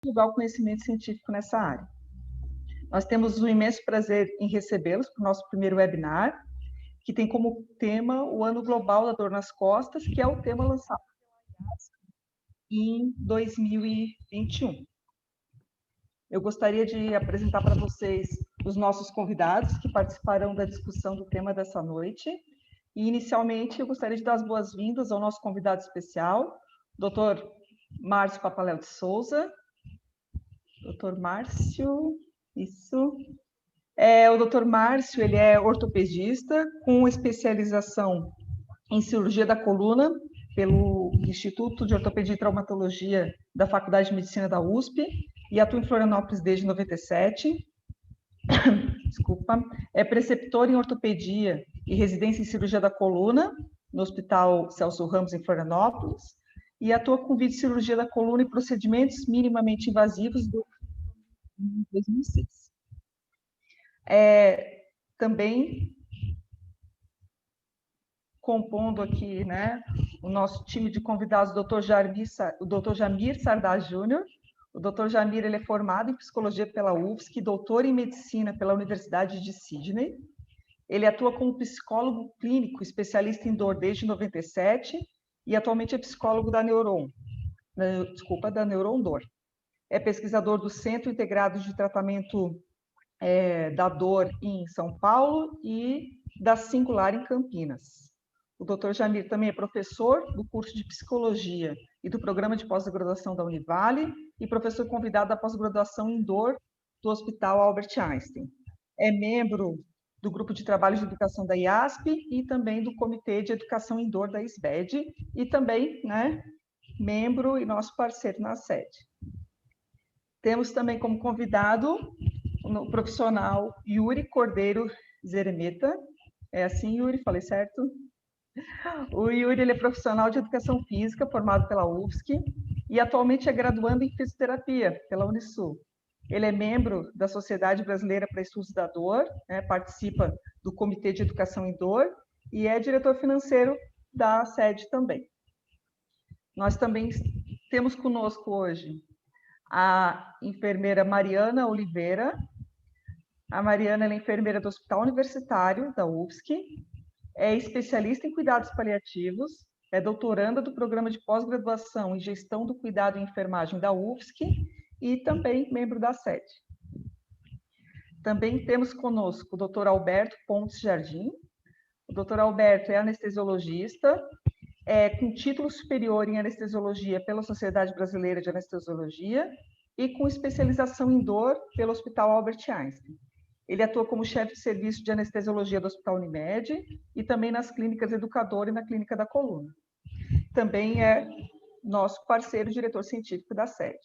divulgar o conhecimento científico nessa área. Nós temos um imenso prazer em recebê-los para o nosso primeiro webinar, que tem como tema o Ano Global da Dor nas Costas, que é o tema lançado em 2021. Eu gostaria de apresentar para vocês os nossos convidados que participarão da discussão do tema dessa noite. E, inicialmente, eu gostaria de dar as boas-vindas ao nosso convidado especial, Dr. Márcio Papaléu de Souza. Dr. Márcio, isso. O Dr. Márcio, ele é ortopedista com especialização em cirurgia da coluna pelo Instituto de Ortopedia e Traumatologia da Faculdade de Medicina da USP e atua em Florianópolis desde 97. Desculpa. É preceptor em ortopedia e residência em cirurgia da coluna no Hospital Celso Ramos, em Florianópolis, e atua com videocirurgia da coluna e procedimentos minimamente invasivos do 2006. Também compondo aqui, né, o nosso time de convidados, o Dr. Jamir Sardar Júnior. O Dr. Jamir, ele é formado em psicologia pela UFSC, doutor em medicina pela Universidade de Sydney. Ele atua como psicólogo clínico, especialista em dor desde 97 e atualmente é psicólogo da Neuron Dor. É pesquisador do Centro Integrado de Tratamento da Dor em São Paulo e da Singular em Campinas. O Dr. Jamir também é professor do curso de Psicologia e do programa de pós-graduação da Univale e professor convidado da pós-graduação em dor do Hospital Albert Einstein. É membro do grupo de trabalho de educação da IASP e também do Comitê de Educação em Dor da SBED e também, né, membro e nosso parceiro na sede. Temos também como convidado o profissional Yuri Cordeiro Zeremeta. É assim, Yuri? Falei certo? O Yuri, ele é profissional de educação física, formado pela UFSC, e atualmente é graduando em fisioterapia pela Unisul. Ele é membro da Sociedade Brasileira para Estudos da Dor, né, participa do Comitê de Educação em Dor e é diretor financeiro da sede também. Nós também temos conosco hoje a enfermeira Mariana Oliveira. A Mariana é enfermeira do Hospital Universitário da UFSC, é especialista em cuidados paliativos, é doutoranda do programa de pós-graduação em gestão do cuidado e enfermagem da UFSC e também membro da sede. Também temos conosco o Dr. Alberto Pontes Jardim. O Dr. Alberto é anestesiologista, com título superior em anestesiologia pela Sociedade Brasileira de Anestesiologia e com especialização em dor pelo Hospital Albert Einstein. Ele atua como chefe de serviço de anestesiologia do Hospital Unimed e também nas clínicas Educador e na Clínica da Coluna. Também é nosso parceiro diretor científico da sede.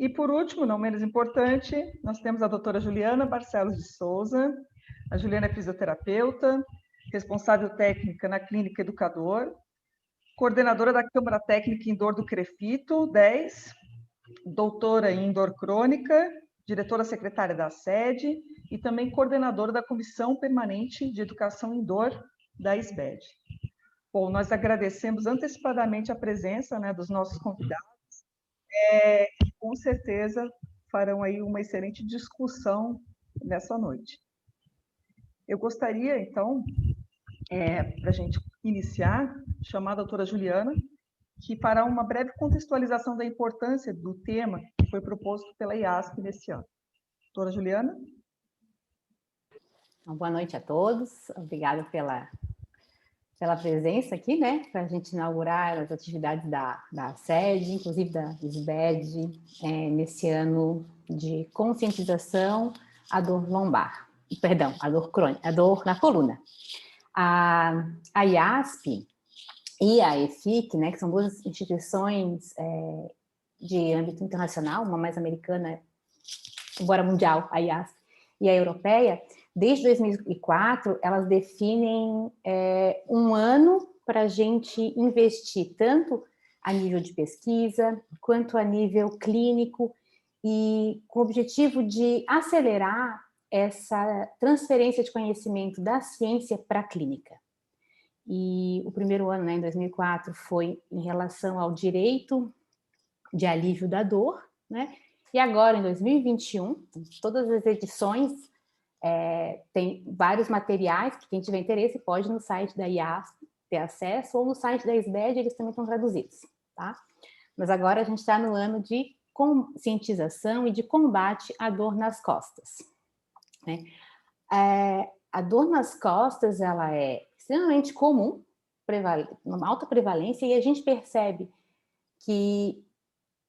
E, por último, não menos importante, nós temos a doutora Juliana Barcelos de Souza. A Juliana é fisioterapeuta, responsável técnica na Clínica Educador, coordenadora da Câmara Técnica em Dor do CREFITO 10, doutora em dor crônica, diretora secretária da sede e também coordenadora da Comissão Permanente de Educação em Dor da SBED. Bom, nós agradecemos antecipadamente a presença, né, dos nossos convidados, que com certeza farão aí uma excelente discussão nessa noite. Eu gostaria, então, para a gente iniciar, chamar a doutora Juliana, que fará uma breve contextualização da importância do tema que foi proposto pela IASP nesse ano. Doutora Juliana? Boa noite a todos, obrigada pela presença aqui, né, para a gente inaugurar as atividades da sede, inclusive da SBED, nesse ano de conscientização à dor lombar, perdão, à dor crônica, à dor na coluna. A IASP e a EFIC, né, que são duas instituições de âmbito internacional, uma mais americana, embora mundial, a IASP, e a europeia, desde 2004, elas definem um ano para a gente investir tanto a nível de pesquisa, quanto a nível clínico, e com o objetivo de acelerar essa transferência de conhecimento da ciência para a clínica. E o primeiro ano, né, em 2004, foi em relação ao direito de alívio da dor, né? E agora, em 2021, todas as edições tem vários materiais que quem tiver interesse pode ir no site da IASP ter acesso, ou no site da SBED, eles também estão traduzidos, tá? Mas agora a gente está no ano de conscientização e de combate à dor nas costas, né? A dor nas costas, ela é extremamente comum, uma alta prevalência, e a gente percebe que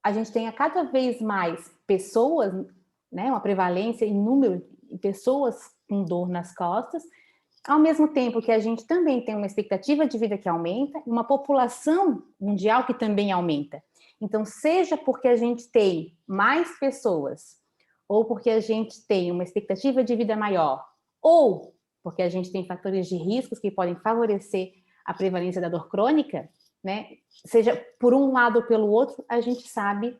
a gente tem a cada vez mais pessoas, né, uma prevalência em número de pessoas com dor nas costas, ao mesmo tempo que a gente também tem uma expectativa de vida que aumenta, uma população mundial que também aumenta. Então, seja porque a gente tem mais pessoas, ou porque a gente tem uma expectativa de vida maior, ou porque a gente tem fatores de riscos que podem favorecer a prevalência da dor crônica, né? Seja por um lado ou pelo outro, a gente sabe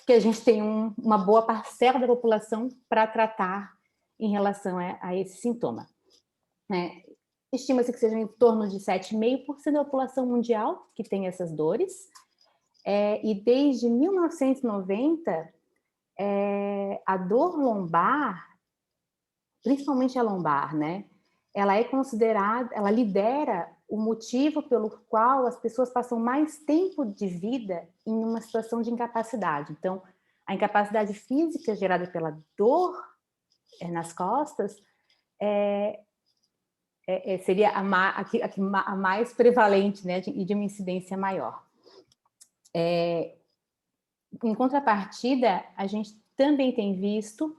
que a gente tem uma boa parcela da população para tratar em relação a esse sintoma. Estima-se que seja em torno de 7,5% da população mundial que tem essas dores, e desde 1990, a dor lombar, principalmente a lombar, né? Ela é considerada, ela lidera o motivo pelo qual as pessoas passam mais tempo de vida em uma situação de incapacidade. Então, a incapacidade física gerada pela dor nas costas seria a mais prevalente, né, e de uma incidência maior. Em contrapartida, a gente também tem visto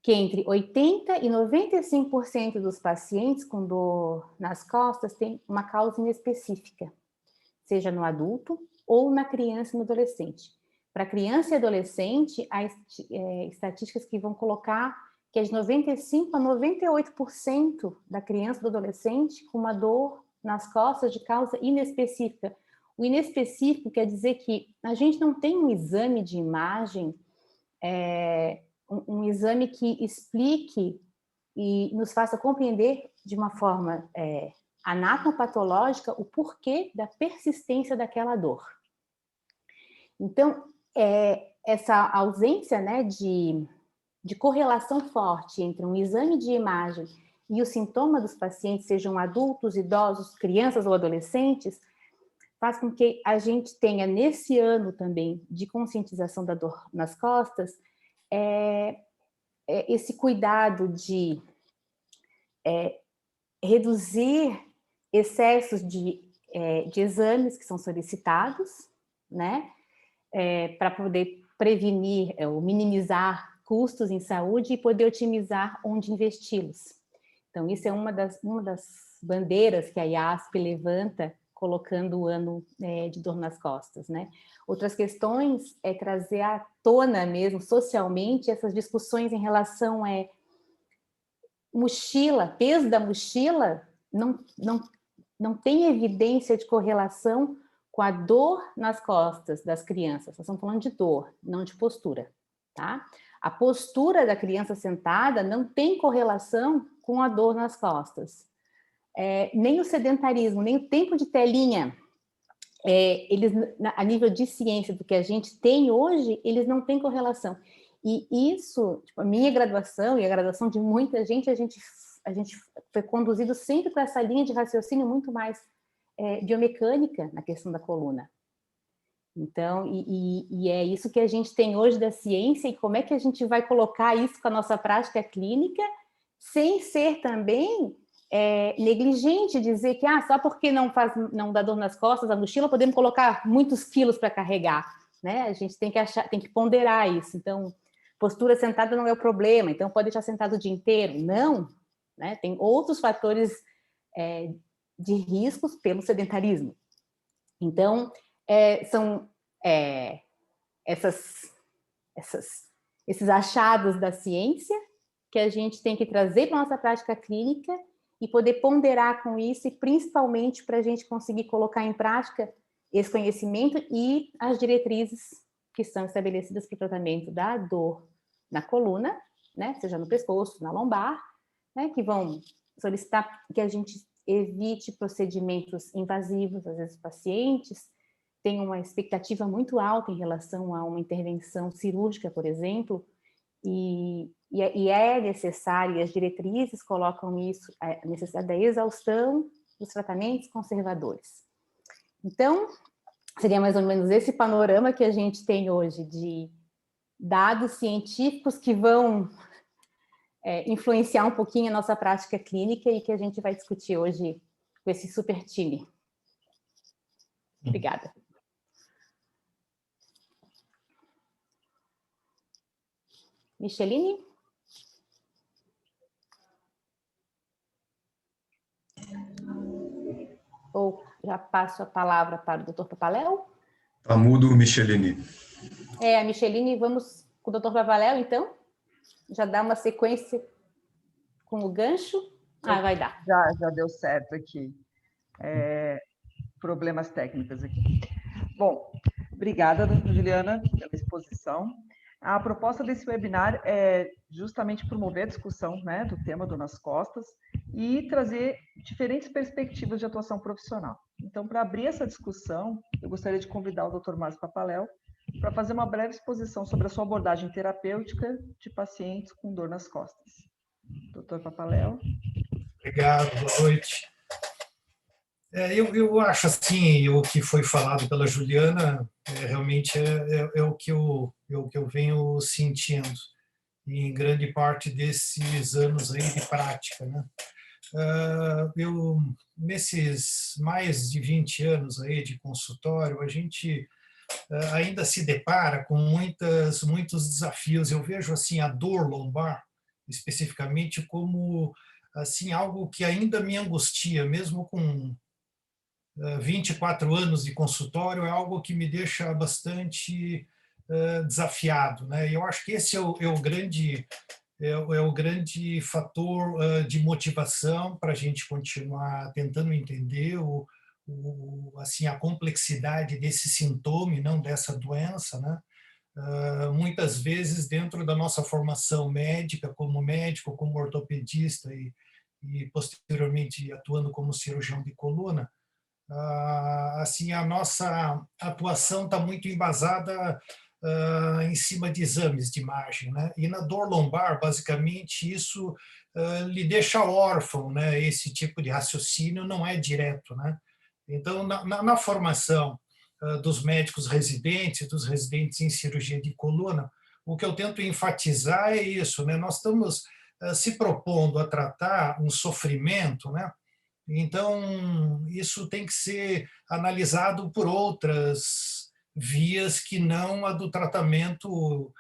que entre 80% e 95% dos pacientes com dor nas costas tem uma causa inespecífica, seja no adulto ou na criança e no adolescente. Para criança e adolescente, há estatísticas que vão colocar que é de 95% a 98% da criança e do adolescente com uma dor nas costas de causa inespecífica. O inespecífico quer dizer que a gente não tem um exame de imagem, um exame que explique e nos faça compreender de uma forma anatomopatológica o porquê da persistência daquela dor. Então, essa ausência, né, de correlação forte entre um exame de imagem e o sintoma dos pacientes, sejam adultos, idosos, crianças ou adolescentes, faz com que a gente tenha, nesse ano também de conscientização da dor nas costas, esse cuidado de reduzir excessos de exames que são solicitados, né, para poder prevenir ou minimizar custos em saúde e poder otimizar onde investi-los. Então, isso é uma das bandeiras que a IASP levanta, colocando o ano de dor nas costas, né? Outras questões é trazer à tona mesmo, socialmente, essas discussões em relação mochila, peso da mochila, não tem evidência de correlação com a dor nas costas das crianças. Nós estamos falando de dor, não de postura, tá? A postura da criança sentada não tem correlação com a dor nas costas. Nem o sedentarismo, nem o tempo de telinha, eles, a nível de ciência do que a gente tem hoje, eles não têm correlação. E isso, tipo, a minha graduação e a graduação de muita gente, a gente foi conduzido sempre para essa linha de raciocínio muito mais biomecânica na questão da coluna. Então, e é isso que a gente tem hoje da ciência, e como é que a gente vai colocar isso com a nossa prática clínica, sem ser também negligente, dizer que só porque não dá dor nas costas, a mochila, podemos colocar muitos quilos para carregar, né? A gente tem que ponderar isso. Então, postura sentada não é o problema, então pode deixar sentado o dia inteiro. Não, né? Tem outros fatores de riscos pelo sedentarismo. Então, são esses achados da ciência que a gente tem que trazer para a nossa prática clínica e poder ponderar com isso, e principalmente para a gente conseguir colocar em prática esse conhecimento e as diretrizes que são estabelecidas para o tratamento da dor na coluna, né, seja no pescoço, na lombar, né, que vão solicitar que a gente evite procedimentos invasivos. Às vezes os pacientes tem uma expectativa muito alta em relação a uma intervenção cirúrgica, por exemplo, e é necessário, e as diretrizes colocam isso, a necessidade da exaustão dos tratamentos conservadores. Então, seria mais ou menos esse panorama que a gente tem hoje de dados científicos que vão influenciar um pouquinho a nossa prática clínica e que a gente vai discutir hoje com esse super time. Obrigada. Micheline? Ou já passo a palavra para o Dr. Papaléu? Está mudo, Micheline. A Micheline, vamos com o Dr. Papaléu, então? Já dá uma sequência com o gancho? Vai dar. Já deu certo aqui. Problemas técnicos aqui. Bom, obrigada, Juliana, pela exposição. A proposta desse webinar é justamente promover a discussão, né, do tema do Nas Costas e trazer diferentes perspectivas de atuação profissional. Então, para abrir essa discussão, eu gostaria de convidar o Dr. Márcio Papaléu para fazer uma breve exposição sobre a sua abordagem terapêutica de pacientes com dor nas costas. Dr. Papaléu. Obrigado, boa noite. Eu acho assim, o que foi falado pela Juliana realmente é o que eu venho sentindo em grande parte desses anos aí de prática, né? Nesses mais de 20 anos aí de consultório, a gente ainda se depara com muitos desafios. Eu vejo assim a dor lombar, especificamente, como assim algo que ainda me angustia, mesmo com 24 anos de consultório, é algo que me deixa bastante desafiado, né? Eu acho que esse é o grande fator de motivação para a gente continuar tentando entender assim, a complexidade desse sintoma e não dessa doença, né? Muitas vezes, dentro da nossa formação médica, como médico, como ortopedista e posteriormente atuando como cirurgião de coluna, assim, a nossa atuação está muito embasada em cima de exames de imagem, né? E na dor lombar, basicamente, isso lhe deixa órfão, né? Esse tipo de raciocínio não é direto, né? Então, na formação dos médicos residentes, dos residentes em cirurgia de coluna, o que eu tento enfatizar é isso, né? Nós estamos se propondo a tratar um sofrimento, né? Então, isso tem que ser analisado por outras vias que não a do tratamento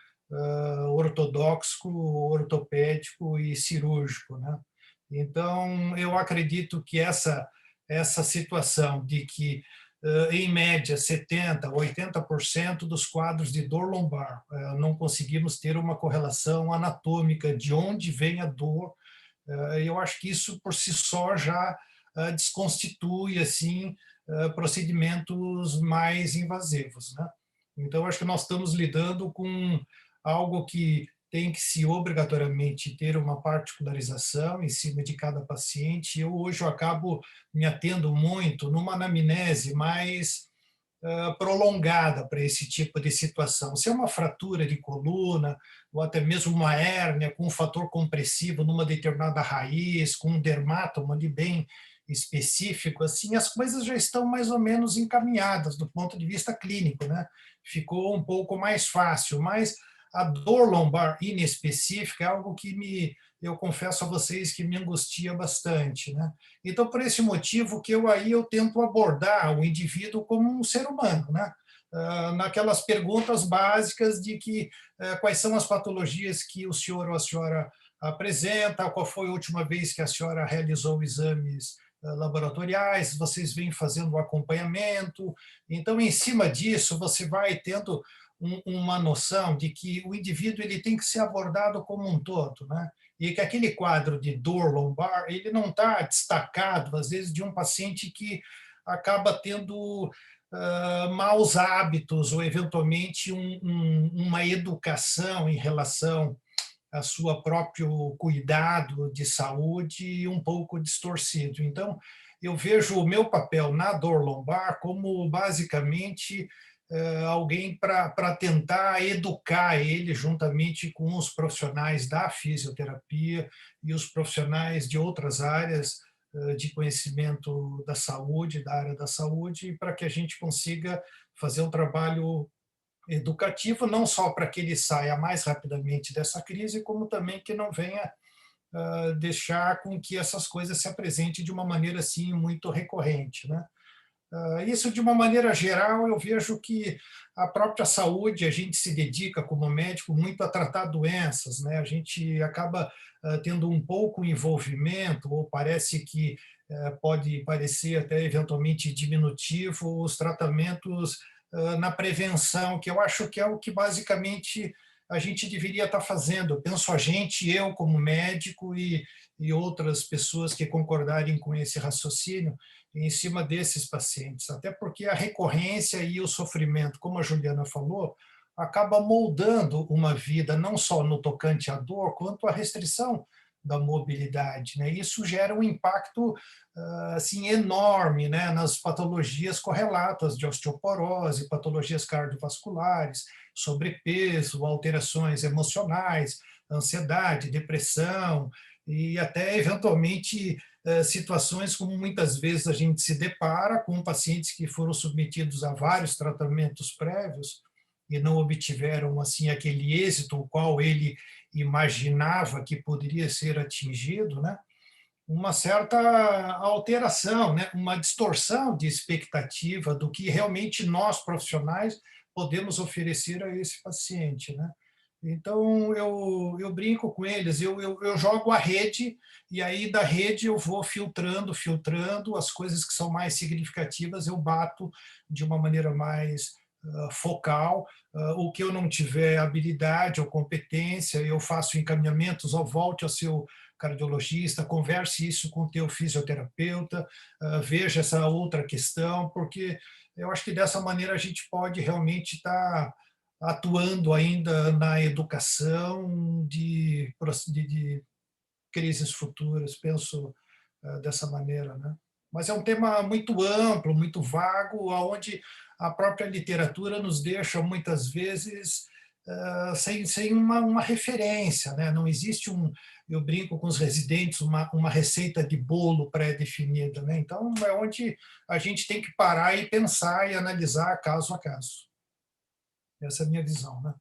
ortodoxo, ortopédico e cirúrgico, né? Então, eu acredito que essa situação de que, em média, 70%, 80% dos quadros de dor lombar não conseguimos ter uma correlação anatômica de onde vem a dor, eu acho que isso, por si só, já desconstitui assim procedimentos mais invasivos, né? Então, acho que nós estamos lidando com algo que tem que se obrigatoriamente ter uma particularização em cima de cada paciente. Hoje eu acabo me atendo muito numa anamnese mais prolongada para esse tipo de situação. Se é uma fratura de coluna, ou até mesmo uma hérnia com um fator compressivo numa determinada raiz, com um dermátoma ali bem específico, assim, as coisas já estão mais ou menos encaminhadas do ponto de vista clínico, né? Ficou um pouco mais fácil, mas a dor lombar inespecífica é algo que eu confesso a vocês que me angustia bastante, né? Então, por esse motivo que eu tento abordar o indivíduo como um ser humano, né? Naquelas perguntas básicas de que quais são as patologias que o senhor ou a senhora apresenta, qual foi a última vez que a senhora realizou exames laboratoriais, vocês vêm fazendo o acompanhamento. Então, em cima disso, você vai tendo uma noção de que o indivíduo ele tem que ser abordado como um todo, né? E que aquele quadro de dor lombar ele não está destacado, às vezes, de um paciente que acaba tendo maus hábitos ou, eventualmente, uma educação em relação a seu próprio cuidado de saúde um pouco distorcido. Então, eu vejo o meu papel na dor lombar como, basicamente, alguém para tentar educar ele juntamente com os profissionais da fisioterapia e os profissionais de outras áreas de conhecimento da saúde, da área da saúde, para que a gente consiga fazer um trabalho educativo, não só para que ele saia mais rapidamente dessa crise, como também que não venha deixar com que essas coisas se apresentem de uma maneira assim muito recorrente, né? Isso, de uma maneira geral, eu vejo que a própria saúde, a gente se dedica, como médico, muito a tratar doenças, né? A gente acaba tendo um pouco envolvimento, ou parece que pode parecer até eventualmente diminutivo, os tratamentos na prevenção, que eu acho que é o que basicamente a gente deveria estar fazendo. Eu penso a gente, eu como médico e outras pessoas que concordarem com esse raciocínio, em cima desses pacientes, até porque a recorrência e o sofrimento, como a Juliana falou, acaba moldando uma vida não só no tocante à dor, quanto à restrição da mobilidade, né? Isso gera um impacto assim enorme, né, nas patologias correlatas de osteoporose, patologias cardiovasculares, sobrepeso, alterações emocionais, ansiedade, depressão e até eventualmente situações como muitas vezes a gente se depara com pacientes que foram submetidos a vários tratamentos prévios e não obtiveram assim aquele êxito o qual ele imaginava que poderia ser atingido, né? Uma certa alteração, né? Uma distorção de expectativa do que realmente nós profissionais podemos oferecer a esse paciente, né? Então, eu brinco com eles, eu jogo a rede, e aí da rede eu vou filtrando, as coisas que são mais significativas eu bato de uma maneira mais focal, o que eu não tiver habilidade ou competência, eu faço encaminhamentos, ou volte ao seu cardiologista, converse isso com o teu fisioterapeuta, veja essa outra questão, porque eu acho que dessa maneira a gente pode realmente estar atuando ainda na educação de crises futuras, penso dessa maneira, né? Mas é um tema muito amplo, muito vago, onde a própria literatura nos deixa muitas vezes sem uma referência, né? Não existe eu brinco com os residentes, uma receita de bolo pré-definida, né? Então é onde a gente tem que parar e pensar e analisar caso a caso. Essa é a minha visão, né?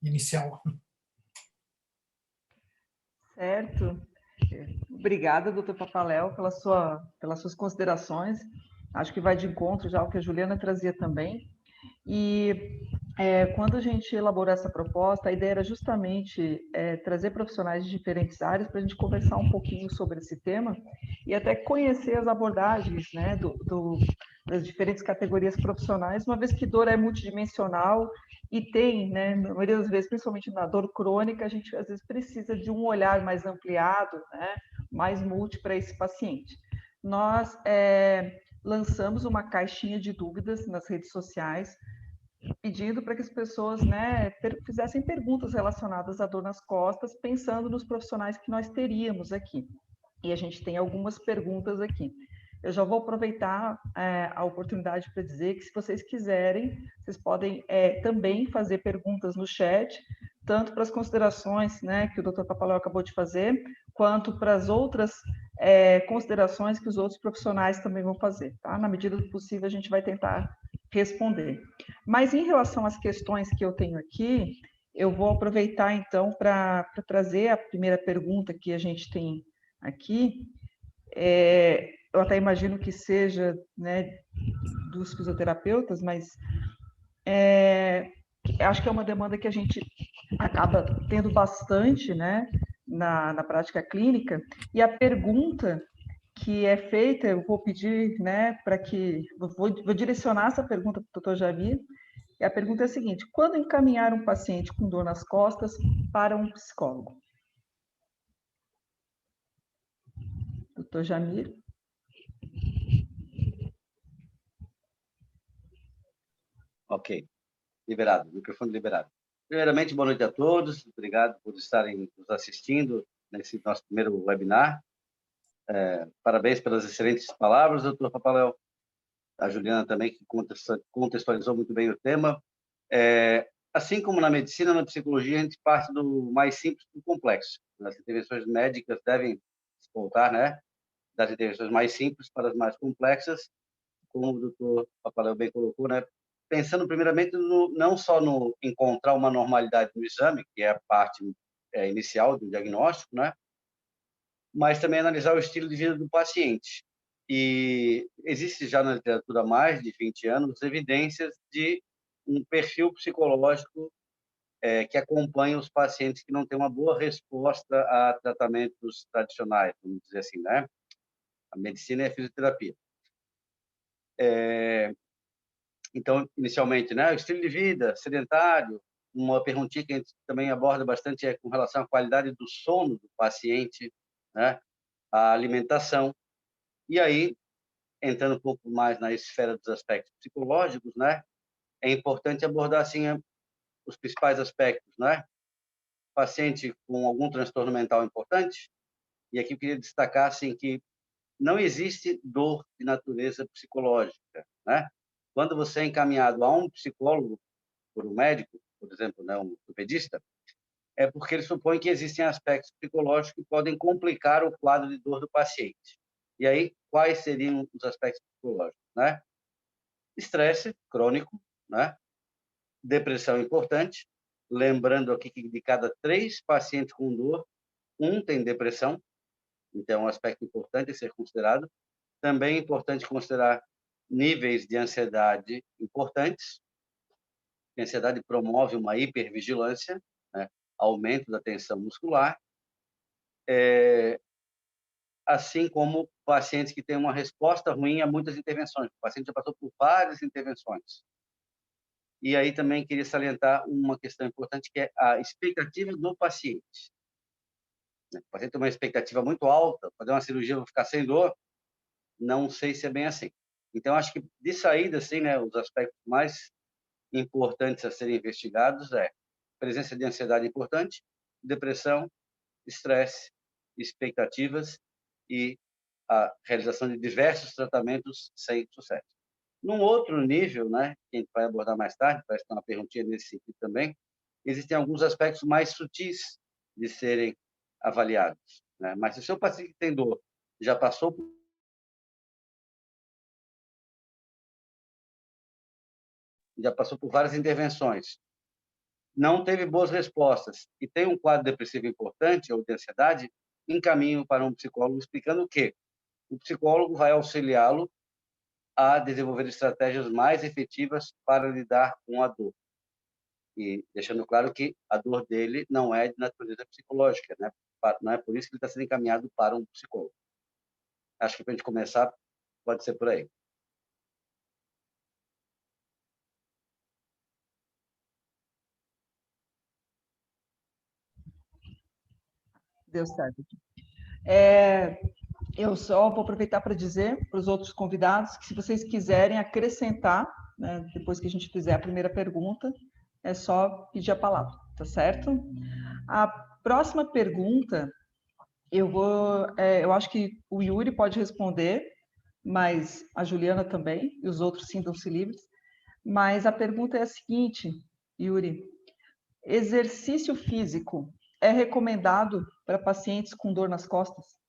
Inicial. Certo. Obrigada, doutor Papaléu, pelas suas considerações. Acho que vai de encontro já ao que a Juliana trazia também. E quando a gente elaborou essa proposta, a ideia era justamente trazer profissionais de diferentes áreas para a gente conversar um pouquinho sobre esse tema e até conhecer as abordagens, né, das diferentes categorias profissionais, uma vez que dor é multidimensional e tem, né, na maioria das vezes, principalmente na dor crônica, a gente às vezes precisa de um olhar mais ampliado, né, mais multi para esse paciente. Nós lançamos uma caixinha de dúvidas nas redes sociais, pedindo para que as pessoas, né, fizessem perguntas relacionadas à dor nas costas, pensando nos profissionais que nós teríamos aqui. E a gente tem algumas perguntas aqui. Eu já vou aproveitar a oportunidade para dizer que, se vocês quiserem, vocês podem também fazer perguntas no chat, tanto para as considerações, né, que o Dr. Papaléu acabou de fazer, quanto para as outras considerações que os outros profissionais também vão fazer. Tá? Na medida do possível, a gente vai tentar responder. Mas, em relação às questões que eu tenho aqui, eu vou aproveitar, então, para trazer a primeira pergunta que a gente tem aqui. Eu até imagino que seja, né, dos fisioterapeutas, mas acho que é uma demanda que a gente acaba tendo bastante, né, na prática clínica. E a pergunta que é feita, eu vou pedir, né, para que vou direcionar essa pergunta para o Dr. Jamir. E a pergunta é a seguinte: quando encaminhar um paciente com dor nas costas para um psicólogo? Dr. Jamir? Ok, liberado, microfone liberado. Primeiramente, boa noite a todos, obrigado por estarem nos assistindo nesse nosso primeiro webinar. Parabéns pelas excelentes palavras, doutor Papaléu. A Juliana também, que contextualizou muito bem o tema. Assim como na medicina, na psicologia, a gente parte do mais simples para o complexo. As intervenções médicas devem se voltar, né, das intervenções mais simples para as mais complexas, como o doutor Papaléu bem colocou, né, pensando primeiramente não só no encontrar uma normalidade no exame, que é a parte inicial do diagnóstico, né, mas também analisar o estilo de vida do paciente. E existe já na literatura há mais de 20 anos evidências de um perfil psicológico que acompanha os pacientes que não têm uma boa resposta a tratamentos tradicionais, vamos dizer assim, né? A medicina e a fisioterapia. Então, inicialmente, né, o estilo de vida, sedentário, uma perguntinha que a gente também aborda bastante é com relação à qualidade do sono do paciente, né, a alimentação. E aí, entrando um pouco mais na esfera dos aspectos psicológicos, né, é importante abordar assim os principais aspectos, né? Paciente com algum transtorno mental importante, e aqui eu queria destacar assim que não existe dor de natureza psicológica, né? Quando você é encaminhado a um psicólogo por um médico, por exemplo, né, um ortopedista, é porque ele supõe que existem aspectos psicológicos que podem complicar o quadro de dor do paciente. E aí, quais seriam os aspectos psicológicos, né? Estresse crônico, né? Depressão importante, lembrando aqui que de cada 3 pacientes com dor, um tem depressão, então é um aspecto importante a ser considerado. Também é importante considerar níveis de ansiedade importantes. A ansiedade promove uma hipervigilância, né? Aumento da tensão muscular, assim como pacientes que têm uma resposta ruim a muitas intervenções. O paciente já passou por várias intervenções. E aí também queria salientar uma questão importante, que é a expectativa do paciente. O paciente tem uma expectativa muito alta, fazer uma cirurgia vou ficar sem dor, não sei se é bem assim. Então, acho que de saída, assim, né, os aspectos mais importantes a serem investigados é presença de ansiedade importante, depressão, estresse, expectativas e a realização de diversos tratamentos sem sucesso. Num outro nível, né, que a gente vai abordar mais tarde, parece que tem uma perguntinha nesse sentido também, existem alguns aspectos mais sutis de serem avaliados, né? Mas se o seu paciente tem dor, já passou por várias intervenções, não teve boas respostas e tem um quadro depressivo importante ou de ansiedade, encaminho para um psicólogo explicando o quê? O psicólogo vai auxiliá-lo a desenvolver estratégias mais efetivas para lidar com a dor. E deixando claro que a dor dele não é de natureza psicológica, né? Não é por isso que ele está sendo encaminhado para um psicólogo. Acho que para a gente começar, pode ser por aí. Deu certo. Eu só vou aproveitar para dizer para os outros convidados que, se vocês quiserem acrescentar, né, depois que a gente fizer a primeira pergunta, é só pedir a palavra, tá certo? A próxima pergunta, eu acho que o Yuri pode responder, mas a Juliana também, e os outros sintam-se livres. Mas a pergunta é a seguinte, Yuri: exercício físico é recomendado para pacientes com dor nas costas?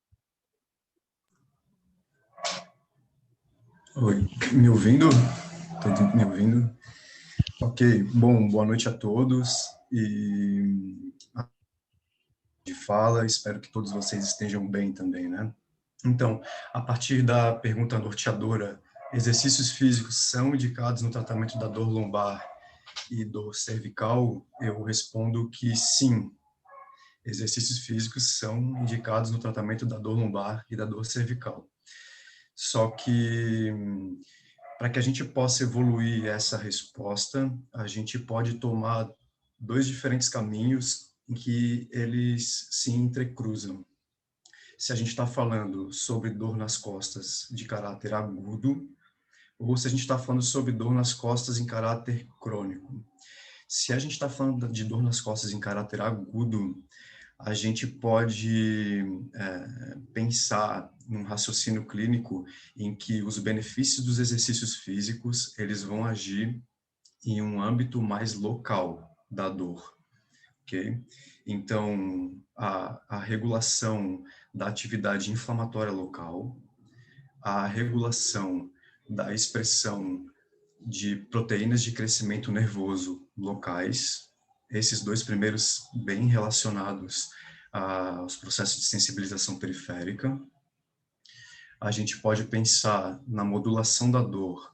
Oi, me ouvindo? Estão me ouvindo? Ok, bom, boa noite a todos. E de fala, espero que todos vocês estejam bem também, né? Então, a partir da pergunta norteadora, exercícios físicos são indicados no tratamento da dor lombar e dor cervical? Eu respondo que sim. Exercícios físicos são indicados no tratamento da dor lombar e da dor cervical. Só que, para que a gente possa evoluir essa resposta, a gente pode tomar 2 diferentes caminhos em que eles se entrecruzam. Se a gente está falando sobre dor nas costas de caráter agudo, ou se a gente está falando sobre dor nas costas em caráter crônico. Se a gente está falando de dor nas costas em caráter agudo, a gente pode pensar num raciocínio clínico em que os benefícios dos exercícios físicos, eles vão agir em um âmbito mais local da dor, ok? Então, a regulação da atividade inflamatória local, a regulação da expressão de proteínas de crescimento nervoso locais, esses dois primeiros bem relacionados aos processos de sensibilização periférica. A gente pode pensar na modulação da dor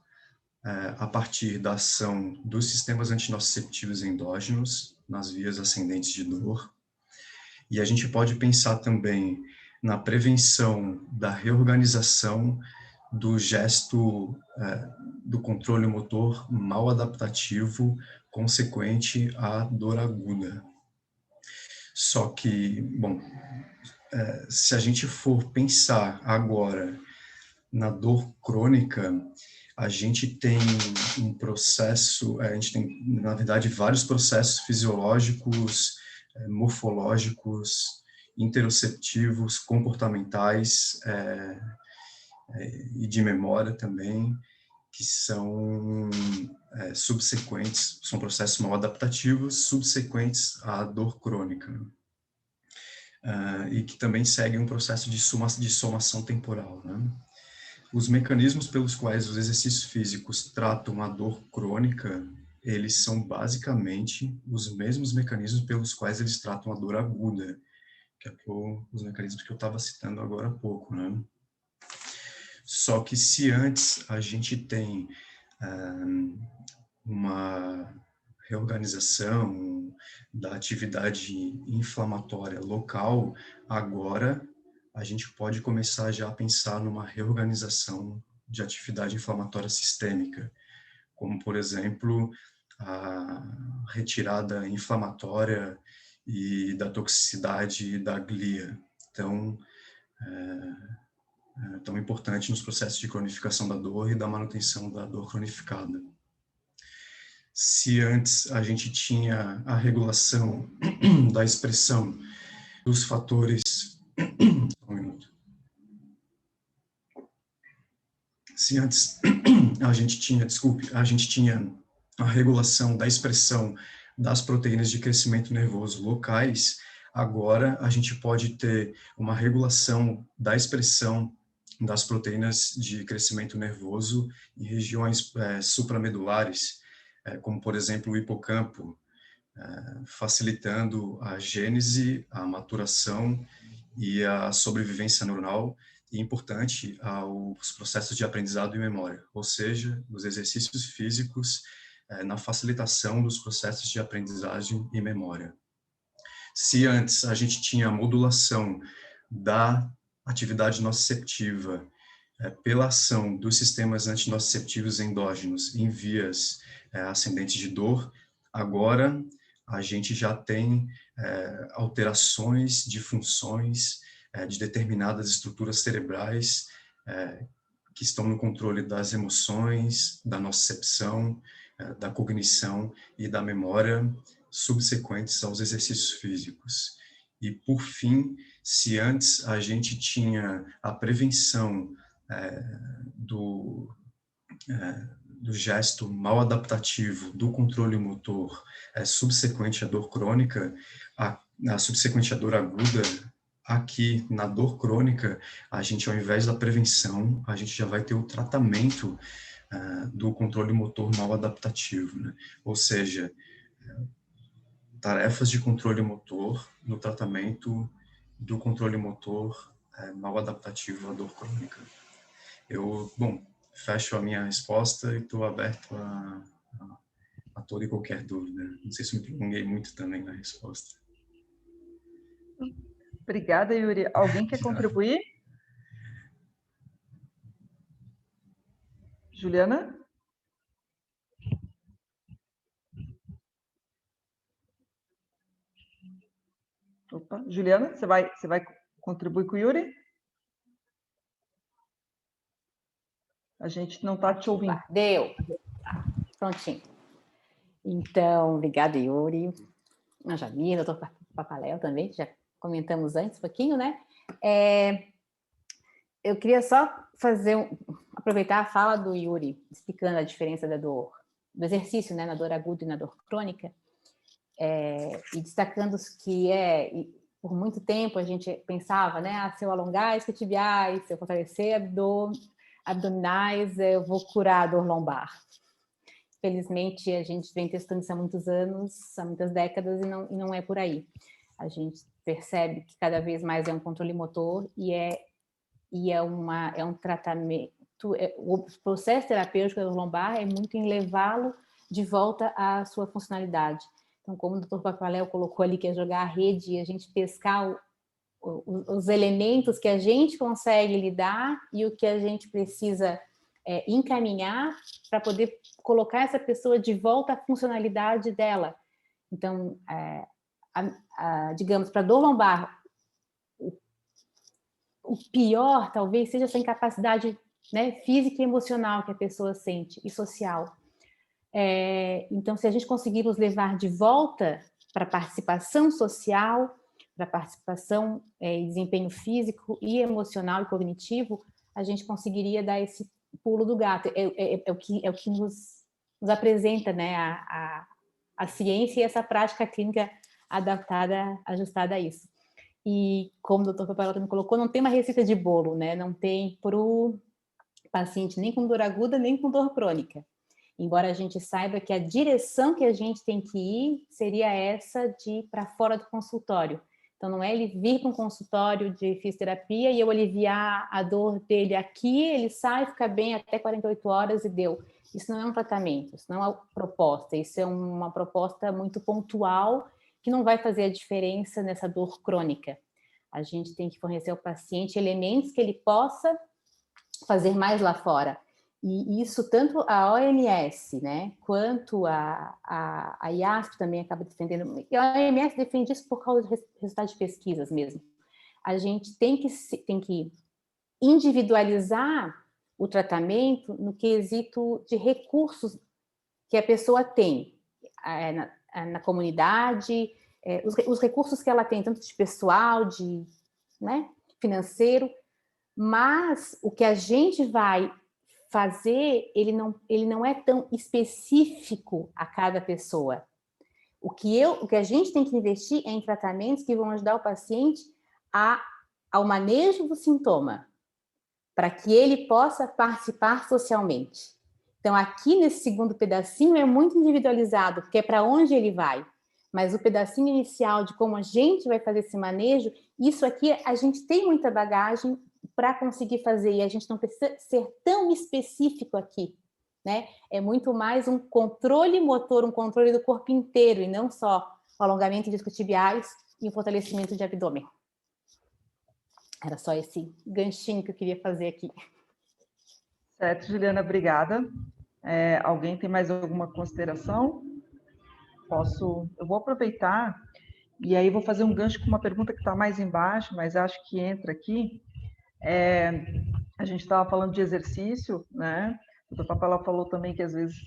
a partir da ação dos sistemas antinociceptivos endógenos nas vias ascendentes de dor. E a gente pode pensar também na prevenção da reorganização do gesto do controle motor mal adaptativo consequente à dor aguda. Só que, bom, se a gente for pensar agora na dor crônica, a gente tem um processo, a gente tem, na verdade, vários processos fisiológicos, morfológicos, interoceptivos, comportamentais e de memória também, que são subsequentes, são processos mal adaptativos subsequentes à dor crônica, e que também seguem um processo de somação temporal, né? Os mecanismos pelos quais os exercícios físicos tratam a dor crônica, eles são basicamente os mesmos mecanismos pelos quais eles tratam a dor aguda, que é os mecanismos que eu estava citando agora há pouco, né? Só que se antes a gente tem uma reorganização da atividade inflamatória local, agora a gente pode começar já a pensar numa reorganização de atividade inflamatória sistêmica, como, por exemplo, a retirada inflamatória e da toxicidade da glia. Então, tão importante nos processos de cronificação da dor e da manutenção da dor cronificada. Se antes a gente tinha a regulação da expressão dos fatores... Um minuto. Se antes a gente tinha a regulação da expressão das proteínas de crescimento nervoso locais, agora a gente pode ter uma regulação da expressão das proteínas de crescimento nervoso em regiões supramedulares, como, por exemplo, o hipocampo, facilitando a gênese, a maturação e a sobrevivência neuronal, e importante aos processos de aprendizado e memória, ou seja, os exercícios físicos na facilitação dos processos de aprendizagem e memória. Se antes a gente tinha a modulação da atividade nociceptiva pela ação dos sistemas antinociceptivos endógenos em vias ascendentes de dor, agora a gente já tem alterações de funções de determinadas estruturas cerebrais que estão no controle das emoções, da nocicepção, da cognição e da memória subsequentes aos exercícios físicos. E, por fim, se antes a gente tinha a prevenção do gesto mal adaptativo, do controle motor subsequente à dor crônica, subsequente à dor aguda, aqui na dor crônica, a gente, ao invés da prevenção, a gente já vai ter o tratamento do controle motor mal adaptativo, né? Ou seja, tarefas de controle motor no tratamento do controle motor mal adaptativo à dor crônica. Eu, fecho a minha resposta e estou aberto a toda e qualquer dúvida. Não sei se me prolonguei muito também na resposta. Obrigada, Yuri. Alguém quer contribuir? Juliana? Opa, Juliana, você vai contribuir com o Yuri? A gente não está te ouvindo. Deu. Tá, prontinho. Então, obrigada, Yuri. A Jamila, doutor Papaléu também, que já comentamos antes um pouquinho, né? Eu queria só aproveitar a fala do Yuri, explicando a diferença do exercício, né, na dor aguda e na dor crônica, e destacando que por muito tempo a gente pensava, né, se eu alongar isquiotibiais, se eu fortalecer abdominais, eu vou curar a dor lombar. Felizmente, a gente vem testando isso há muitos anos, há muitas décadas, e não é por aí. A gente percebe que cada vez mais é um controle motor e é um tratamento. O processo terapêutico da dor lombar é muito em levá-lo de volta à sua funcionalidade. Então, como o Dr. Papaléu colocou ali, que é jogar a rede e a gente pescar os elementos que a gente consegue lidar e o que a gente precisa encaminhar para poder colocar essa pessoa de volta à funcionalidade dela. Então, digamos, para dor lombar, o pior talvez seja essa incapacidade, né, física e emocional que a pessoa sente, e social. Então, se a gente conseguir nos levar de volta para a participação social, para a participação e desempenho físico e emocional e cognitivo, a gente conseguiria dar esse pulo do gato. É o que nos apresenta, né, a ciência e essa prática clínica adaptada, ajustada a isso. E como o Dr. Papaléu também colocou, não tem uma receita de bolo, né? Não tem para o paciente nem com dor aguda, nem com dor crônica. Embora a gente saiba que a direção que a gente tem que ir seria essa de ir para fora do consultório. Então, não é ele vir para um consultório de fisioterapia e eu aliviar a dor dele aqui, ele sai, fica bem até 48 horas e deu. Isso não é um tratamento, isso não é uma proposta, isso é uma proposta muito pontual que não vai fazer a diferença nessa dor crônica. A gente tem que fornecer ao paciente elementos que ele possa fazer mais lá fora. E isso tanto a OMS, né, quanto a IASP também acaba defendendo. E a OMS defende isso por causa dos resultados de pesquisas mesmo. A gente tem que individualizar o tratamento no quesito de recursos que a pessoa tem na comunidade, os recursos que ela tem, tanto de pessoal, né, financeiro, mas o que a gente vai fazer, ele não é tão específico a cada pessoa. O que a gente tem que investir é em tratamentos que vão ajudar o paciente ao manejo do sintoma, para que ele possa participar socialmente. Então, aqui nesse segundo pedacinho é muito individualizado, porque é para onde ele vai. Mas o pedacinho inicial de como a gente vai fazer esse manejo, isso aqui a gente tem muita bagagem para conseguir fazer, e a gente não precisa ser tão específico aqui, né? É muito mais um controle motor, um controle do corpo inteiro, e não só o alongamento de isquiotibiais e o fortalecimento de abdômen. Era só esse ganchinho que eu queria fazer aqui. Certo, Juliana, obrigada. Alguém tem mais alguma consideração? Eu vou aproveitar, e aí vou fazer um gancho com uma pergunta que está mais embaixo, mas acho que entra aqui. A gente estava falando de exercício, né? O Dr. Papaléu falou também que às vezes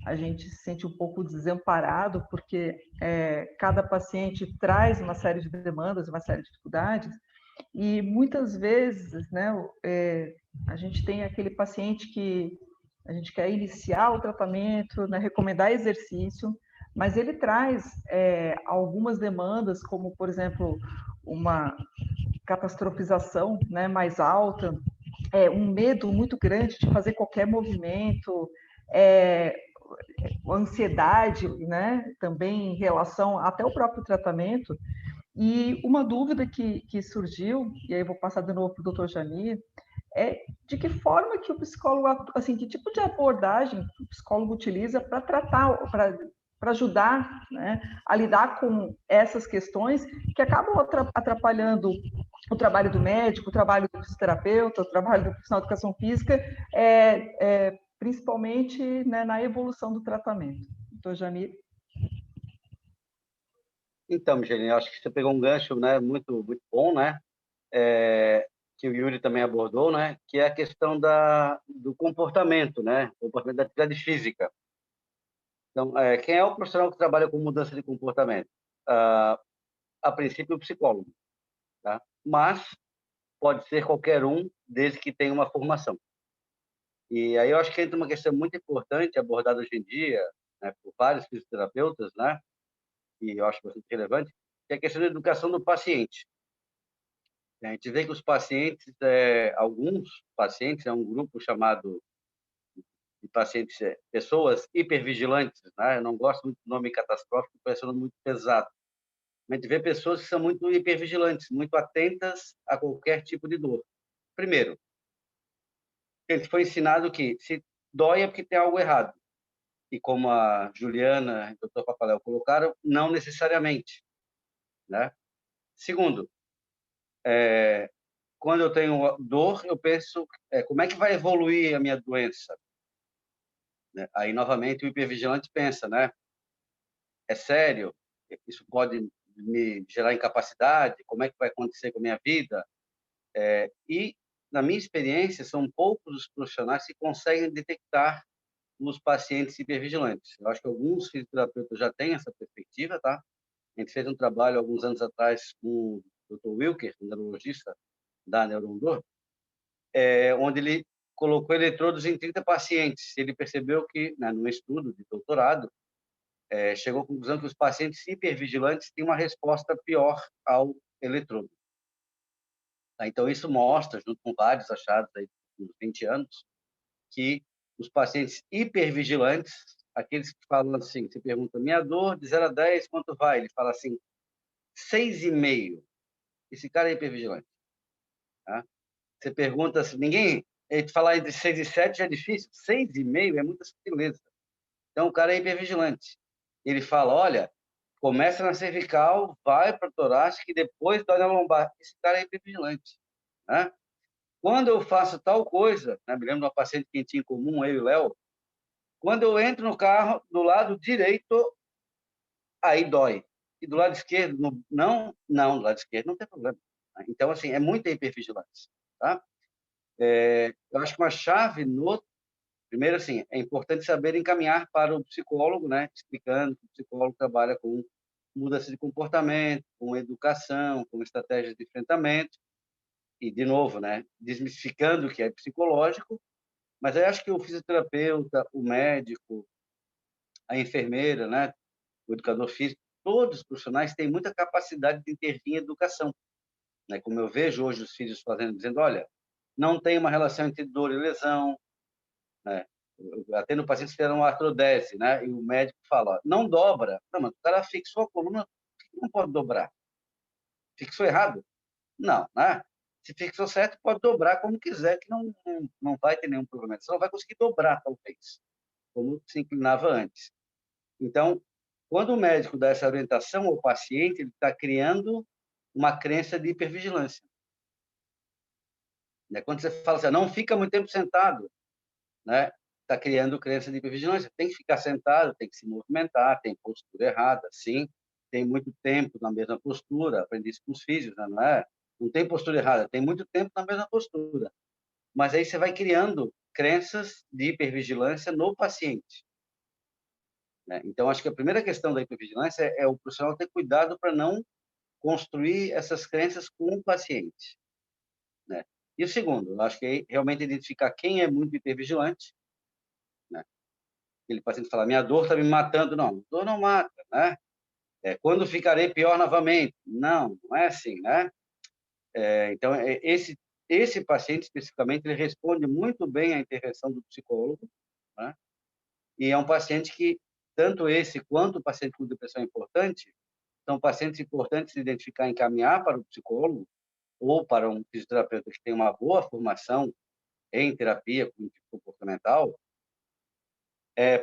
a gente se sente um pouco desamparado, porque cada paciente traz uma série de demandas, uma série de dificuldades, e muitas vezes, né, a gente tem aquele paciente que a gente quer iniciar o tratamento, né, recomendar exercício, mas ele traz algumas demandas, como, por exemplo, uma catastrofização, né, mais alta, um medo muito grande de fazer qualquer movimento, ansiedade, né, também em relação até o próprio tratamento. E uma dúvida que surgiu, e aí eu vou passar de novo para o Dr. Jamir, é de que forma que o psicólogo, assim, que tipo de abordagem o psicólogo utiliza para tratar, para ajudar, né, a lidar com essas questões que acabam atrapalhando o trabalho do médico, o trabalho do fisioterapeuta, o trabalho do profissional de educação física, principalmente, né, na evolução do tratamento. Dr. Jamir. Então, Michele, acho que você pegou um gancho, né, muito, muito bom, né, que o Yuri também abordou, né, que é a questão do comportamento, né, comportamento da atividade física. Então, quem é o profissional que trabalha com mudança de comportamento? A princípio, o psicólogo, tá? Mas pode ser qualquer um, desde que tenha uma formação. E aí eu acho que entra uma questão muito importante abordada hoje em dia, né, por vários fisioterapeutas, né, e eu acho bastante relevante, que é a questão da educação do paciente. A gente vê que os pacientes, alguns pacientes, é um grupo chamado de pacientes, pessoas hipervigilantes, né? Eu não gosto muito do nome catastrófico, parece um nome muito pesado. A gente vê pessoas que são muito hipervigilantes, muito atentas a qualquer tipo de dor. Primeiro, a gente foi ensinado que se dói é porque tem algo errado. E como a Juliana e o Dr. Papaléu colocaram, não necessariamente, né? Segundo, quando eu tenho dor, eu penso, como é que vai evoluir a minha doença? Né? Aí, novamente, o hipervigilante pensa, né? É sério? Isso pode me gerar incapacidade? Como é que vai acontecer com a minha vida? E, na minha experiência, são poucos os profissionais que conseguem detectar os pacientes hipervigilantes. Eu acho que alguns fisioterapeutas já têm essa perspectiva, tá? A gente fez um trabalho alguns anos atrás com o Dr. Wilker, um neurologista da Neurondor, onde ele colocou eletrodos em 30 pacientes. Ele percebeu que, né, num estudo de doutorado, chegou à conclusão que os pacientes hipervigilantes têm uma resposta pior ao eletrodo. Tá? Então, isso mostra, junto com vários achados aí nos 20 anos, que os pacientes hipervigilantes, aqueles que falam assim, você pergunta, minha dor de 0 a 10, quanto vai? Ele fala assim, 6,5. Esse cara é hipervigilante. Tá? Você pergunta assim, ele falar entre 6 e 7 já é difícil, 6,5 é muita sutileza. Então, o cara é hipervigilante. Ele fala, olha, começa na cervical, vai para o torácico e depois dói na lombar. Esse cara é hipervigilante. Né? Quando eu faço tal coisa, né, me lembro de uma paciente que tinha em comum, eu e o Léo, quando eu entro no carro, do lado direito, aí dói. E do lado esquerdo, não, do lado esquerdo não tem problema. Então, assim, é muita hipervigilância. Tá? Eu acho que uma chave primeiro, assim, é importante saber encaminhar para o psicólogo, né, explicando que o psicólogo trabalha com mudança de comportamento, com educação, com estratégias de enfrentamento, e, de novo, né, desmistificando o que é psicológico, mas eu acho que o fisioterapeuta, o médico, a enfermeira, né, o educador físico, todos os profissionais têm muita capacidade de intervir em educação. Né? Como eu vejo hoje os filhos fazendo, dizendo, olha, não tem uma relação entre dor e lesão, né? Até no paciente que uma artrodese, né? E o médico fala, ó, não dobra. Não, mas o cara fixou a coluna, por que não pode dobrar? Fixou errado? Não, né? Se fixou certo, pode dobrar como quiser, que não vai ter nenhum problema. Você não vai conseguir dobrar, talvez, como se inclinava antes. Então, quando o médico dá essa orientação ao paciente, ele está criando uma crença de hipervigilância. Quando você fala assim, não fica muito tempo sentado, né? Está criando crença de hipervigilância. Tem que ficar sentado, tem que se movimentar, tem postura errada, sim. Tem muito tempo na mesma postura, aprendi isso com os físicos, né? Não é? Não tem postura errada, tem muito tempo na mesma postura. Mas aí você vai criando crenças de hipervigilância no paciente. Né? Então, acho que a primeira questão da hipervigilância é o profissional ter cuidado para não construir essas crenças com o paciente. Né? E o segundo, eu acho que é realmente identificar quem é muito hipervigilante, né? Aquele paciente fala, minha dor está me matando. Não, dor não mata, né? Quando ficarei pior novamente? Não, não é assim, né? Então, esse paciente, especificamente, ele responde muito bem à intervenção do psicólogo, né? E é um paciente que, tanto esse quanto o paciente com depressão importante, são pacientes importantes de identificar e encaminhar para o psicólogo ou para um fisioterapeuta que tem uma boa formação em terapia comportamental,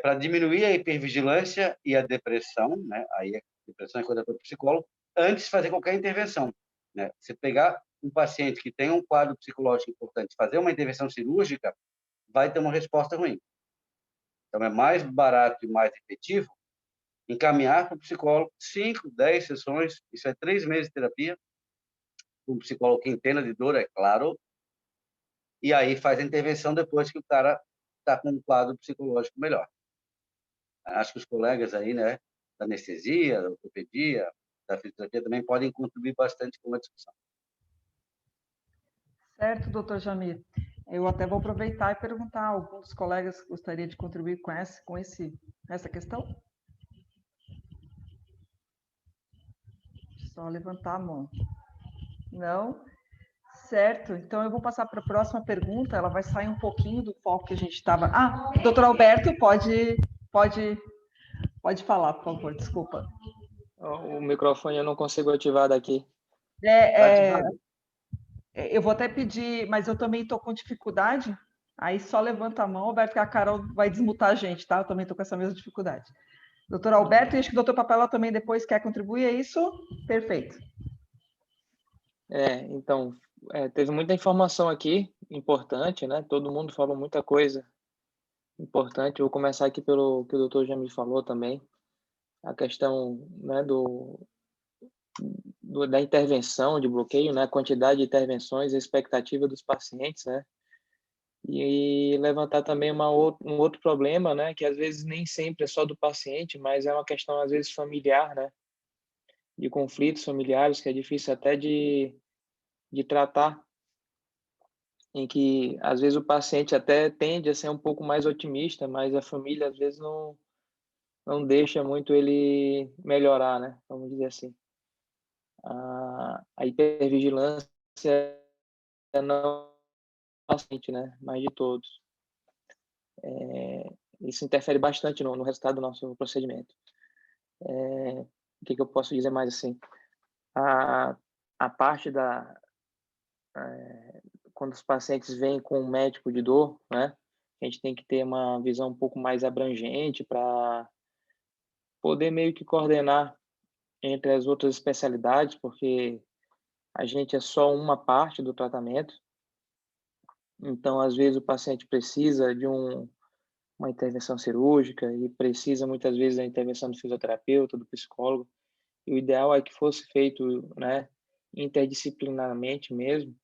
para diminuir a hipervigilância e a depressão, né? Aí a depressão é coisa para o psicólogo, antes de fazer qualquer intervenção, né? Você pegar um paciente que tem um quadro psicológico importante, fazer uma intervenção cirúrgica, vai ter uma resposta ruim. Então, é mais barato e mais efetivo encaminhar para o psicólogo 5, 10 sessões, isso é 3 meses de terapia, um psicólogo que entenda de dor, é claro, e aí faz a intervenção depois que o cara está com um quadro psicológico melhor. Acho que os colegas aí, né, da anestesia, da ortopedia, da fisioterapia também podem contribuir bastante com a discussão. Certo, doutor Jamir. Eu até vou aproveitar e perguntar, algum dos colegas gostaria de contribuir com essa questão? Só levantar a mão. Não? Certo, então eu vou passar para a próxima pergunta, ela vai sair um pouquinho do foco que a gente estava... Ah, doutor Alberto, pode falar, por favor, desculpa. O microfone eu não consigo ativar daqui. Tá ativado? Eu vou até pedir, mas eu também estou com dificuldade, aí só levanta a mão, Alberto, que a Carol vai desmutar a gente, tá? Eu também estou com essa mesma dificuldade. Doutor Alberto, e acho que o doutor Papela também depois quer contribuir, é isso? Perfeito. Então, teve muita informação aqui, importante, né? Todo mundo falou muita coisa importante. Eu vou começar aqui pelo que o doutor já me falou também, a questão, né, da intervenção de bloqueio, né? A quantidade de intervenções, a expectativa dos pacientes, né? E levantar também um outro problema, né? Que às vezes nem sempre é só do paciente, mas é uma questão às vezes familiar, né? De conflitos familiares, que é difícil até de tratar, em que às vezes o paciente até tende a ser um pouco mais otimista, mas a família às vezes não deixa muito ele melhorar, né? Vamos dizer assim. A hipervigilância não é paciente, né? Mas de todos. Isso interfere bastante no resultado do nosso procedimento. O que eu posso dizer mais assim? A parte quando os pacientes vêm com um médico de dor, né? A gente tem que ter uma visão um pouco mais abrangente para poder meio que coordenar entre as outras especialidades, porque a gente é só uma parte do tratamento. Então, às vezes, o paciente precisa de uma intervenção cirúrgica e precisa, muitas vezes, da intervenção do fisioterapeuta, do psicólogo. E o ideal é que fosse feito, né, interdisciplinarmente mesmo.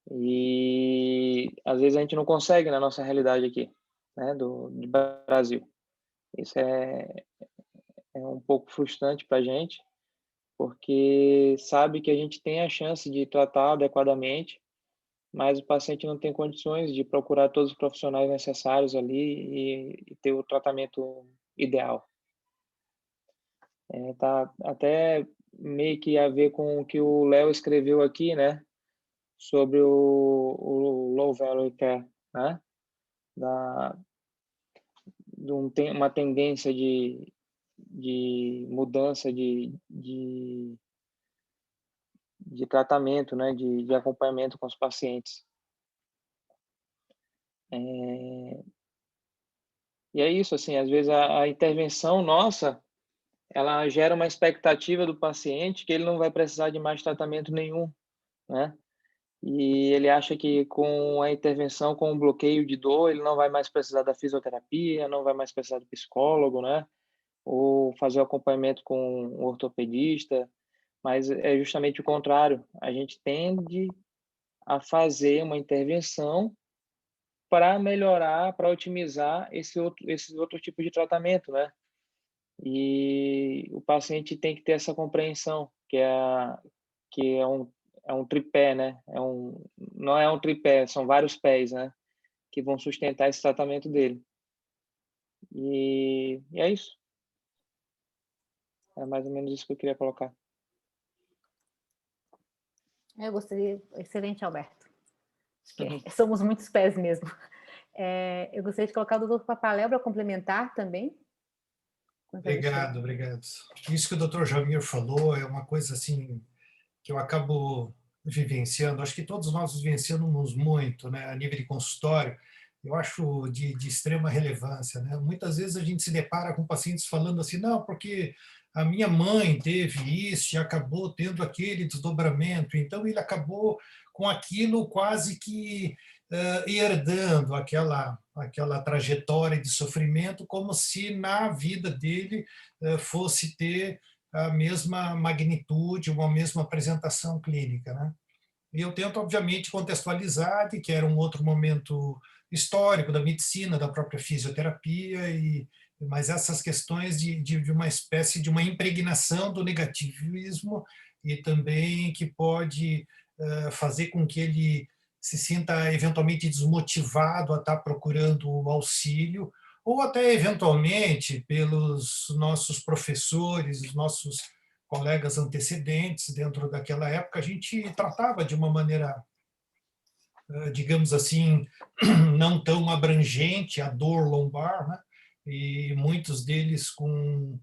E, às vezes, a gente não consegue na nossa realidade aqui, né, do Brasil. Isso é um pouco frustrante para a gente, porque sabe que a gente tem a chance de tratar adequadamente, mas o paciente não tem condições de procurar todos os profissionais necessários ali e ter o tratamento ideal. Tá até meio que a ver com o que o Léo escreveu aqui, né, sobre o low value care, né, uma tendência de mudança de tratamento, né, de acompanhamento com os pacientes. E é isso, assim, às vezes a intervenção nossa, ela gera uma expectativa do paciente que ele não vai precisar de mais tratamento nenhum, né? E ele acha que com a intervenção, com o bloqueio de dor, ele não vai mais precisar da fisioterapia, não vai mais precisar do psicólogo, né? Ou fazer o acompanhamento com um ortopedista, mas é justamente o contrário. A gente tende a fazer uma intervenção para melhorar, para otimizar esses outros tipos de tratamento, né? E o paciente tem que ter essa compreensão, que é um tripé, né? Não é um tripé, são vários pés, né? Que vão sustentar esse tratamento dele. E é isso. É mais ou menos isso que eu queria colocar. Eu gostaria... Excelente, Alberto. Acho que somos muitos pés mesmo. Eu gostaria de colocar o doutor Papaléu para complementar também. Obrigado. Isso que o doutor Jamir falou é uma coisa assim que eu acabo vivenciando. Acho que todos nós vivenciamos muito, né, a nível de consultório. Eu acho de extrema relevância, né? Muitas vezes a gente se depara com pacientes falando assim, não, porque a minha mãe teve isso e acabou tendo aquele desdobramento, então ele acabou com aquilo quase que herdando aquela trajetória de sofrimento, como se na vida dele fosse ter a mesma magnitude, uma mesma apresentação clínica, né? E eu tento, obviamente, contextualizar de que era um outro momento histórico da medicina, da própria fisioterapia, mas essas questões de uma espécie de uma impregnação do negativismo e também que pode fazer com que ele se sinta eventualmente desmotivado a estar procurando auxílio, ou até eventualmente pelos nossos professores, os nossos colegas antecedentes dentro daquela época, a gente tratava de uma maneira, digamos assim, não tão abrangente a dor lombar, né? E muitos deles com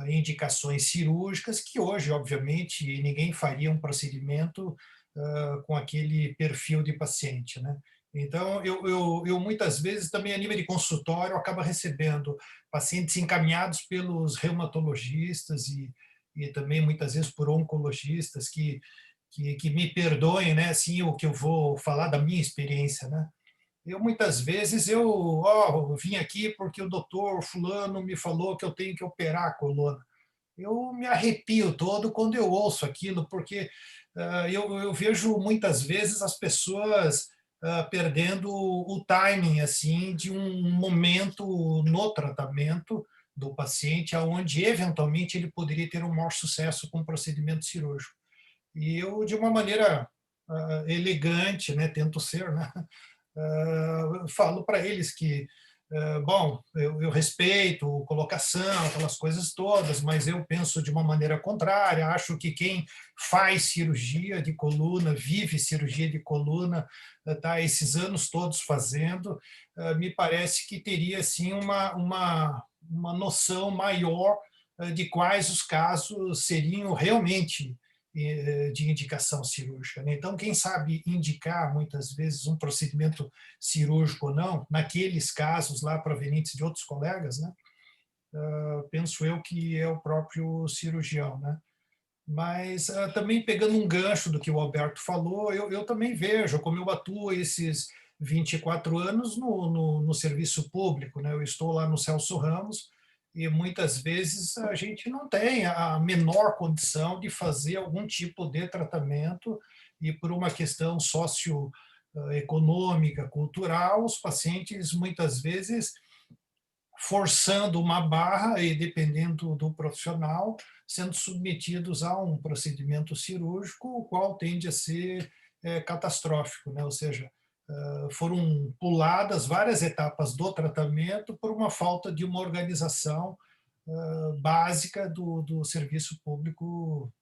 indicações cirúrgicas, que hoje, obviamente, ninguém faria um procedimento com aquele perfil de paciente, né? Então, eu muitas vezes também, a nível de consultório, acabo recebendo pacientes encaminhados pelos reumatologistas e também muitas vezes por oncologistas que me perdoem, né, assim, o que eu vou falar da minha experiência, né? Eu muitas vezes eu vim aqui porque o doutor fulano me falou que eu tenho que operar a coluna. Eu me arrepio todo quando eu ouço aquilo, porque eu vejo muitas vezes as pessoas perdendo o timing assim de um momento no tratamento do paciente, aonde eventualmente ele poderia ter um maior sucesso com o procedimento cirúrgico. E eu, de uma maneira elegante, né, tento ser, né, falo para eles que, bom, eu respeito colocação, aquelas coisas todas, mas eu penso de uma maneira contrária. Acho que quem faz cirurgia de coluna, vive cirurgia de coluna, tá esses anos todos fazendo, me parece que teria sim uma noção maior de quais os casos seriam realmente de indicação cirúrgica, né? Então, quem sabe indicar muitas vezes um procedimento cirúrgico ou não, naqueles casos lá provenientes de outros colegas, né? Penso eu que é o próprio cirurgião, né? Mas também pegando um gancho do que o Alberto falou, eu também vejo como eu atuo esses 24 anos no serviço público, né? Eu estou lá no Celso Ramos e muitas vezes a gente não tem a menor condição de fazer algum tipo de tratamento e por uma questão socioeconômica, cultural, os pacientes muitas vezes forçando uma barra e, dependendo do profissional, sendo submetidos a um procedimento cirúrgico, o qual tende a ser catastrófico, né? Ou seja, foram puladas várias etapas do tratamento por uma falta de uma organização básica do serviço público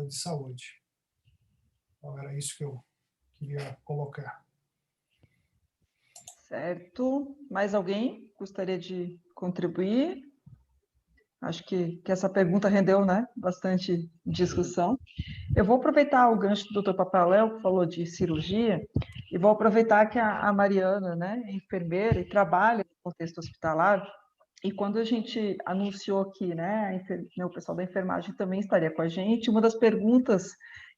de saúde. Então, era isso que eu queria colocar. Certo. Mais alguém gostaria de contribuir? Acho que essa pergunta rendeu, né, bastante discussão. Eu vou aproveitar o gancho do Dr. Papaléu, que falou de cirurgia, e vou aproveitar que a Mariana, né, é enfermeira e trabalha no contexto hospitalar, e quando a gente anunciou aqui, né, o pessoal da enfermagem também estaria com a gente, uma das perguntas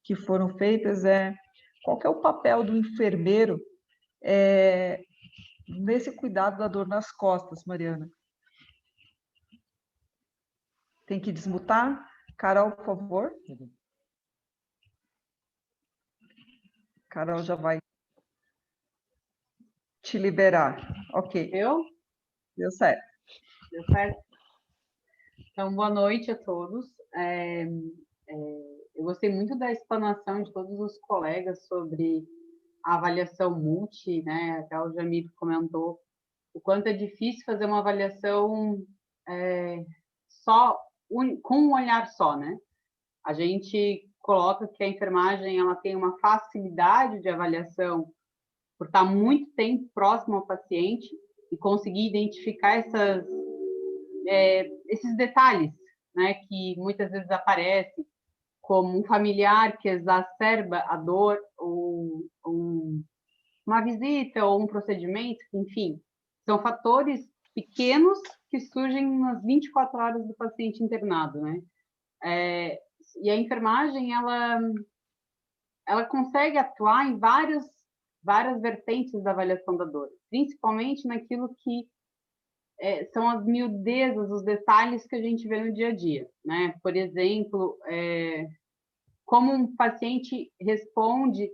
que foram feitas é qual que é o papel do enfermeiro nesse cuidado da dor nas costas, Mariana? Tem que desmutar? Carol, por favor. Carol já vai te liberar. Ok. Deu certo. Deu certo? Então, boa noite a todos. Eu gostei muito da explanação de todos os colegas sobre a avaliação multi, né? Até o Jamir comentou o quanto é difícil fazer uma avaliação com um olhar só, né? A gente coloca que a enfermagem ela tem uma facilidade de avaliação por estar muito tempo próximo ao paciente e conseguir identificar esses detalhes, né, que muitas vezes aparecem, como um familiar que exacerba a dor, ou uma visita, ou um procedimento, enfim, são fatores pequenos que surgem nas 24 horas do paciente internado, né? E a enfermagem, ela consegue atuar em várias vertentes da avaliação da dor, principalmente naquilo que são as miudezas, os detalhes que a gente vê no dia a dia, né? Por exemplo, como um paciente responde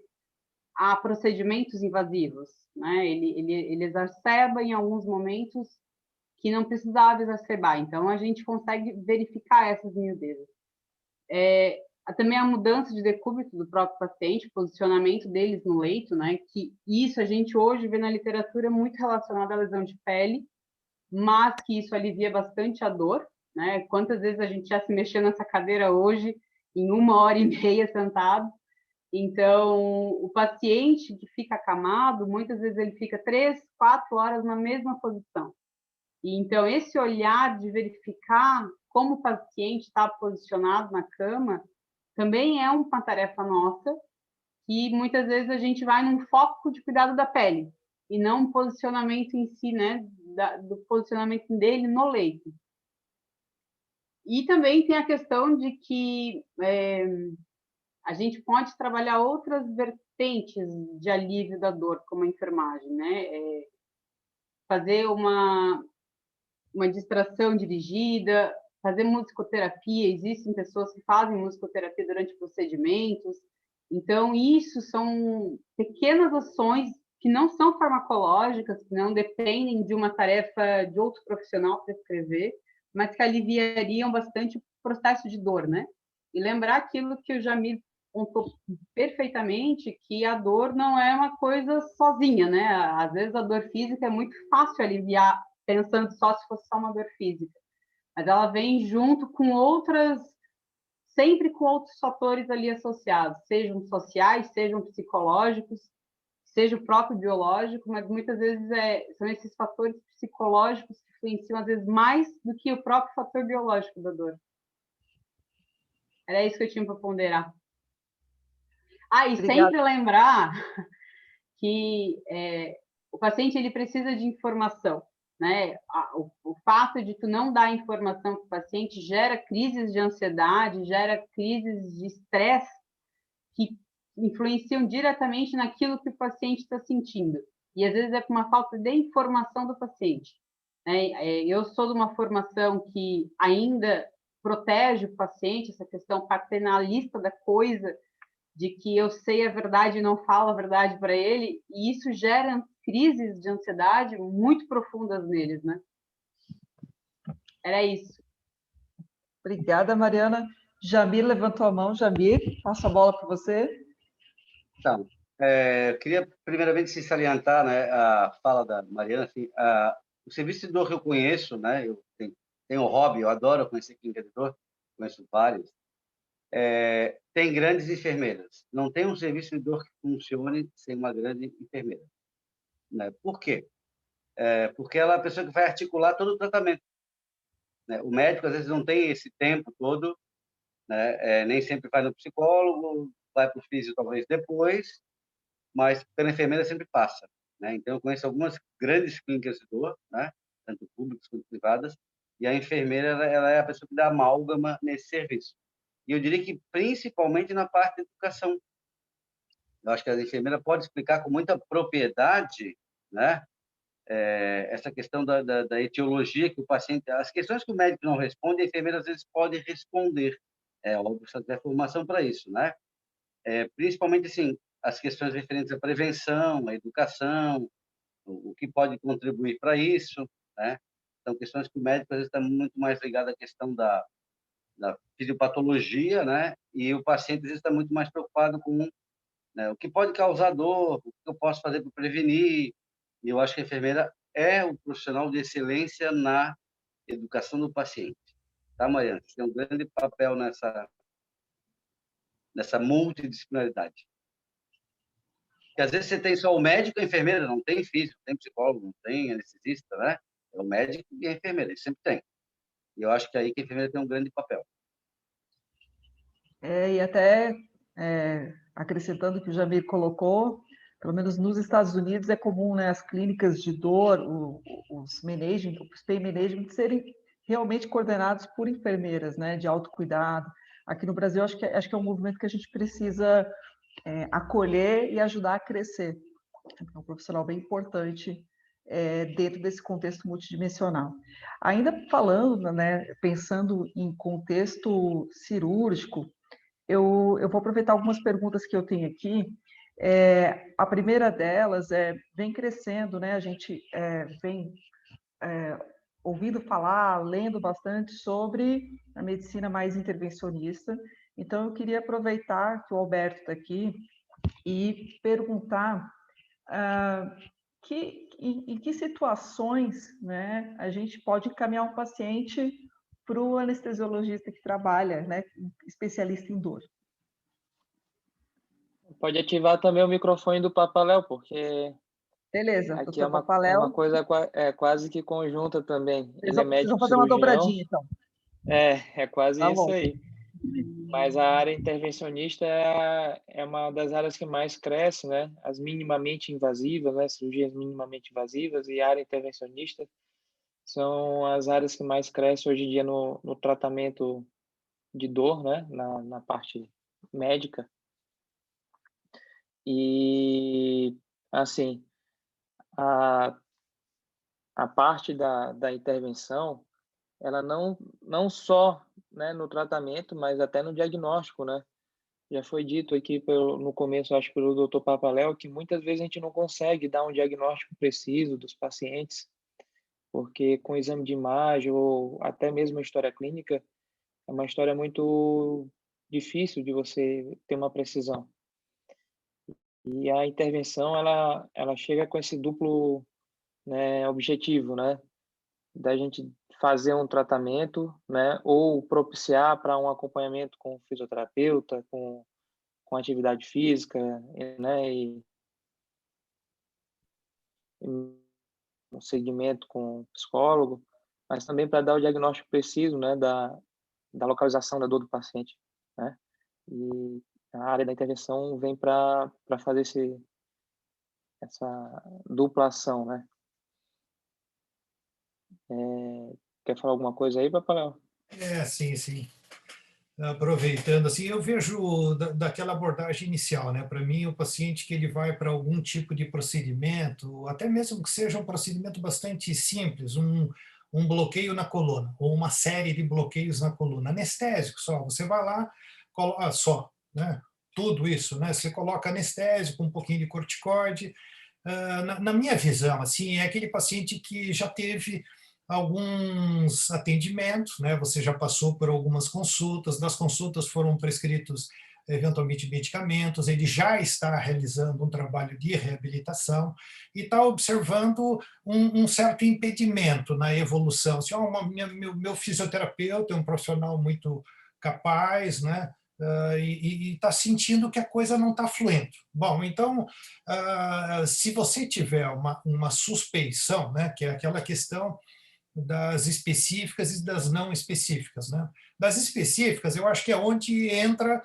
a procedimentos invasivos, né? Ele exacerba em alguns momentos que não precisava exacerbar. Então, a gente consegue verificar essas miudezas. também a mudança de decúbito do próprio paciente, posicionamento deles no leito, né? Que isso a gente hoje vê na literatura muito relacionado à lesão de pele, mas que isso alivia bastante a dor, né? Quantas vezes a gente já se mexeu nessa cadeira hoje em 1h30 sentado? Então, o paciente que fica acamado, muitas vezes ele fica 3, 4 horas na mesma posição. E, então, esse olhar de verificar como o paciente está posicionado na cama também é uma tarefa nossa, que muitas vezes a gente vai num foco de cuidado da pele, e não um posicionamento em si, né, do posicionamento dele no leito. E também tem a questão de que a gente pode trabalhar outras vertentes de alívio da dor, como a enfermagem, né? Fazer uma distração dirigida, fazer musicoterapia. Existem pessoas que fazem musicoterapia durante procedimentos. Então, isso são pequenas ações que não são farmacológicas, que não dependem de uma tarefa de outro profissional prescrever, mas que aliviariam bastante o processo de dor, né? E lembrar aquilo que o Jamir contou perfeitamente, que a dor não é uma coisa sozinha, né? Às vezes a dor física é muito fácil aliviar, pensando só se fosse só uma dor física, mas ela vem junto com outras, sempre com outros fatores ali associados, sejam sociais, sejam psicológicos, seja o próprio biológico, mas muitas vezes são esses fatores psicológicos que influenciam, às vezes, mais do que o próprio fator biológico da dor. Era isso que eu tinha para ponderar. E Obrigada. sempre lembrar que o paciente ele precisa de informação, né? O fato de tu não dar informação para o paciente gera crises de ansiedade, gera crises de estresse que influenciam diretamente naquilo que o paciente está sentindo. E, às vezes, é por uma falta de informação do paciente. Eu sou de uma formação que ainda protege o paciente, essa questão paternalista da coisa, de que eu sei a verdade e não falo a verdade para ele, e isso gera crises de ansiedade muito profundas neles, né? Era isso. Obrigada, Mariana. Jamir levantou a mão. Jamir, passo a bola para você. Então, eu queria primeiramente se salientar, né, a fala da Mariana, assim, o serviço de dor que eu conheço, né, eu tenho um hobby, eu adoro conhecer clínica de dor, conheço vários, tem grandes enfermeiras. Não tem um serviço de dor que funcione sem uma grande enfermeira. Né? Por quê? Porque ela é a pessoa que vai articular todo o tratamento. Né? O médico, às vezes, não tem esse tempo todo, né? Nem sempre vai no psicólogo, vai para o físico talvez depois, mas pela enfermeira sempre passa. Né? Então, eu conheço algumas grandes clínicas de dor, né? Tanto públicas quanto privadas, e a enfermeira ela é a pessoa que dá amálgama nesse serviço. E eu diria que principalmente na parte da educação. Eu acho que a enfermeira pode explicar com muita propriedade, né? Essa questão da etiologia que o paciente... As questões que o médico não responde, a enfermeira às vezes pode responder. Óbvio, se tiver formação para isso, né? Principalmente, assim, as questões referentes à prevenção, à educação, o que pode contribuir para isso, né? São questões que o médico às vezes está muito mais ligado à questão da fisiopatologia, né? E o paciente às vezes está muito mais preocupado com, né, o que pode causar dor, o que eu posso fazer para prevenir. E eu acho que a enfermeira é o profissional de excelência na educação do paciente. Tá, Mariana? Você tem um grande papel nessa multidisciplinaridade. Porque às vezes você tem só o médico e a enfermeira, não tem físico, não tem psicólogo, não tem anestesista, né? É o médico e a enfermeira, isso sempre tem. E eu acho que é aí que a enfermeira tem um grande papel. E até acrescentando o que o Jamir colocou, pelo menos nos Estados Unidos é comum, né, as clínicas de dor, os pain management serem realmente coordenados por enfermeiras, né, de autocuidado. Aqui no Brasil, acho que é um movimento que a gente precisa acolher e ajudar a crescer. É um profissional bem importante dentro desse contexto multidimensional. Ainda falando, né, pensando em contexto cirúrgico, eu vou aproveitar algumas perguntas que eu tenho aqui. A primeira delas vem crescendo, né? A gente vem ouvindo falar, lendo bastante sobre a medicina mais intervencionista, Então, eu queria aproveitar que o Alberto está aqui e perguntar em que situações, né, a gente pode encaminhar um paciente para o anestesiologista que trabalha, né, especialista em dor. Pode ativar também o microfone do Papaléu, porque Beleza, aqui doutor é Papaléu. uma coisa quase que conjunta também. Vocês Ele é vão médico fazer uma cirurgião. dobradinha, então. É quase Tá isso bom. aí. Mas a área intervencionista é uma das áreas que mais cresce, né? As minimamente invasivas, né? Cirurgias minimamente invasivas e a área intervencionista são as áreas que mais crescem hoje em dia no tratamento de dor, né? Na parte médica. E, assim, a parte da intervenção, ela não só, né, no tratamento, mas até no diagnóstico, né? Já foi dito aqui no começo, acho, pelo Dr. Papaléu, que muitas vezes a gente não consegue dar um diagnóstico preciso dos pacientes, porque com exame de imagem ou até mesmo a história clínica, é uma história muito difícil de você ter uma precisão. E a intervenção, ela chega com esse duplo, né, objetivo, né? Da gente fazer um tratamento, né, ou propiciar para um acompanhamento com fisioterapeuta, com atividade física, né, e um segmento com psicólogo, mas também para dar o diagnóstico preciso, né, da localização da dor do paciente, né? E a área da intervenção vem para fazer essa dupla ação, né? Quer falar alguma coisa aí, Papaléu? Sim, sim. Aproveitando, assim, eu vejo daquela abordagem inicial, né? Para mim, o paciente que ele vai para algum tipo de procedimento, até mesmo que seja um procedimento bastante simples, um bloqueio na coluna, ou uma série de bloqueios na coluna, anestésico só, você vai lá, só, né? Tudo isso, né? Você coloca anestésico, um pouquinho de corticoide. Na minha visão, assim, é aquele paciente que já teve alguns atendimentos, né? Você já passou por algumas consultas, das consultas foram prescritos eventualmente medicamentos, ele já está realizando um trabalho de reabilitação e está observando um certo impedimento na evolução. Assim, meu fisioterapeuta é um profissional muito capaz, né? E está sentindo que a coisa não está fluindo. Bom, então, se você tiver uma suspeição, né, que é aquela questão das específicas e das não específicas, né? Das específicas, eu acho que é onde entra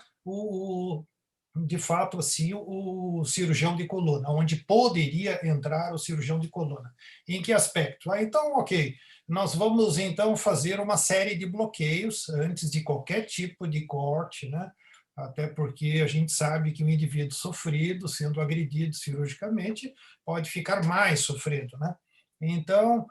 de fato, assim, o cirurgião de coluna, onde poderia entrar o cirurgião de coluna. Em que aspecto? Então, ok, nós vamos então fazer uma série de bloqueios antes de qualquer tipo de corte, né? Até porque a gente sabe que o indivíduo sofrido, sendo agredido cirurgicamente, pode ficar mais sofrido, né? Então,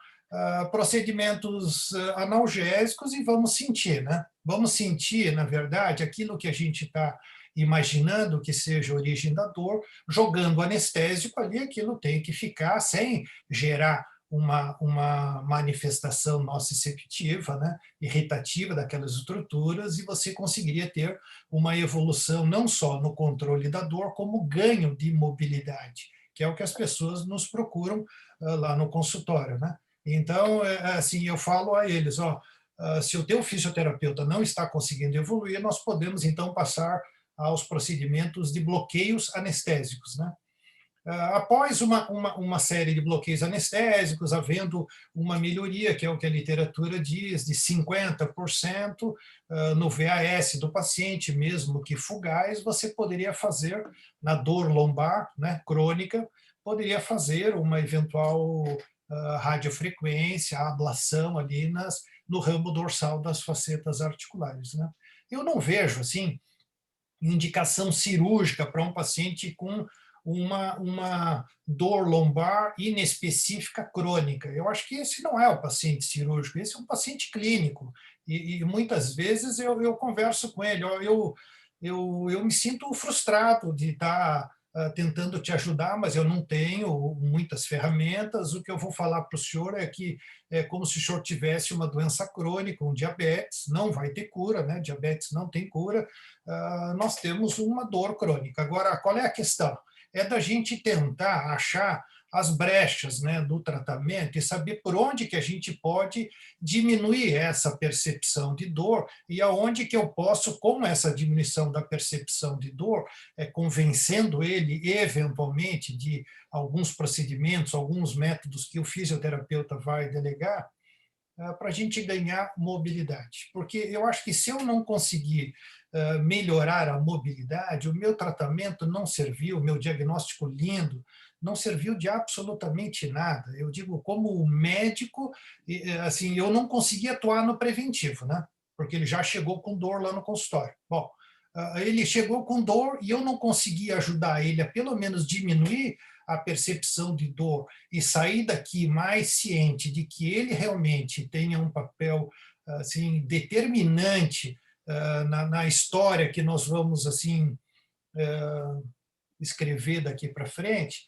procedimentos analgésicos e vamos sentir, né? Vamos sentir, na verdade, aquilo que a gente está imaginando que seja a origem da dor, jogando anestésico ali, aquilo tem que ficar sem gerar uma manifestação nociceptiva, né, irritativa daquelas estruturas, e você conseguiria ter uma evolução não só no controle da dor, como ganho de mobilidade, que é o que as pessoas nos procuram lá no consultório, né? Então, assim, eu falo a eles, se o teu fisioterapeuta não está conseguindo evoluir, nós podemos então passar aos procedimentos de bloqueios anestésicos, né? Após uma série de bloqueios anestésicos, havendo uma melhoria, que é o que a literatura diz, de 50% no VAS do paciente, mesmo que fugaz, você poderia fazer, na dor lombar, né, crônica, poderia fazer uma eventual radiofrequência, a ablação ali no ramo dorsal das facetas articulares, né? Eu não vejo, assim, indicação cirúrgica para um paciente com uma dor lombar inespecífica crônica. Eu acho que esse não é o paciente cirúrgico, esse é um paciente clínico. E muitas vezes eu converso com ele, eu me sinto frustrado de estar tentando te ajudar, mas eu não tenho muitas ferramentas. O que eu vou falar para o senhor é que é como se o senhor tivesse uma doença crônica, um diabetes, não vai ter cura, né? Diabetes não tem cura, nós temos uma dor crônica. Agora, qual é a questão? É da gente tentar achar as brechas, né, do tratamento e saber por onde que a gente pode diminuir essa percepção de dor e aonde que eu posso, com essa diminuição da percepção de dor, convencendo ele eventualmente de alguns procedimentos, alguns métodos que o fisioterapeuta vai delegar, para a gente ganhar mobilidade. Porque eu acho que se eu não conseguir melhorar a mobilidade, o meu tratamento não serviu, o meu diagnóstico lindo não serviu de absolutamente nada. Eu digo, como médico, assim, eu não consegui atuar no preventivo, né? Porque ele já chegou com dor lá no consultório. Bom, ele chegou com dor e eu não consegui ajudar ele a pelo menos diminuir a percepção de dor e sair daqui mais ciente de que ele realmente tenha um papel assim determinante na história que nós vamos assim escrever daqui para frente.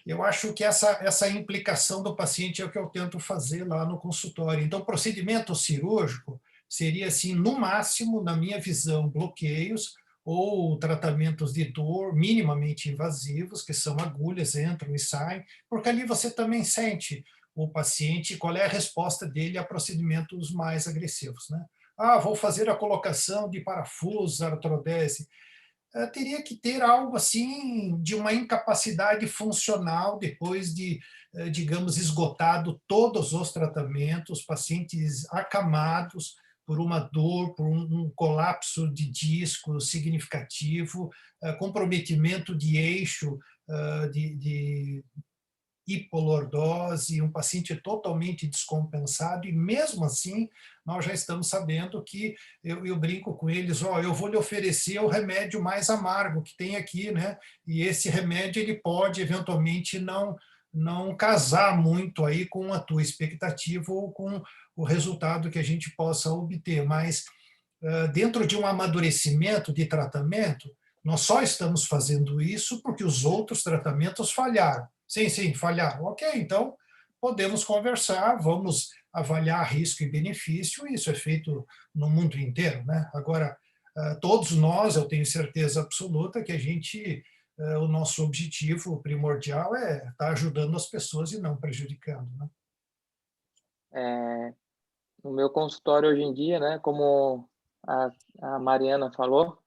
Eu acho que essa implicação do paciente é o que eu tento fazer lá no consultório. Então, procedimento cirúrgico seria, assim, no máximo, na minha visão, bloqueios ou tratamentos de dor minimamente invasivos, que são agulhas, entram e saem, porque ali você também sente o paciente, qual é a resposta dele a procedimentos mais agressivos, né? Vou fazer a colocação de parafusos, artrodese. Teria que ter algo assim de uma incapacidade funcional depois de, digamos, esgotado todos os tratamentos, pacientes acamados por uma dor, por um colapso de disco significativo, comprometimento de eixo, de hipolordose, um paciente totalmente descompensado, e mesmo assim nós já estamos sabendo que eu brinco com eles, eu vou lhe oferecer o remédio mais amargo que tem aqui, né? E esse remédio ele pode eventualmente não casar muito aí com a tua expectativa ou com o resultado que a gente possa obter, mas dentro de um amadurecimento de tratamento, nós só estamos fazendo isso porque os outros tratamentos falharam. Sim, falharam. Ok, então podemos conversar, vamos avaliar risco e benefício, e isso é feito no mundo inteiro, né? Agora, todos nós, eu tenho certeza absoluta que o nosso objetivo primordial é estar ajudando as pessoas e não prejudicando, né? No meu consultório hoje em dia, né, como a Mariana falou,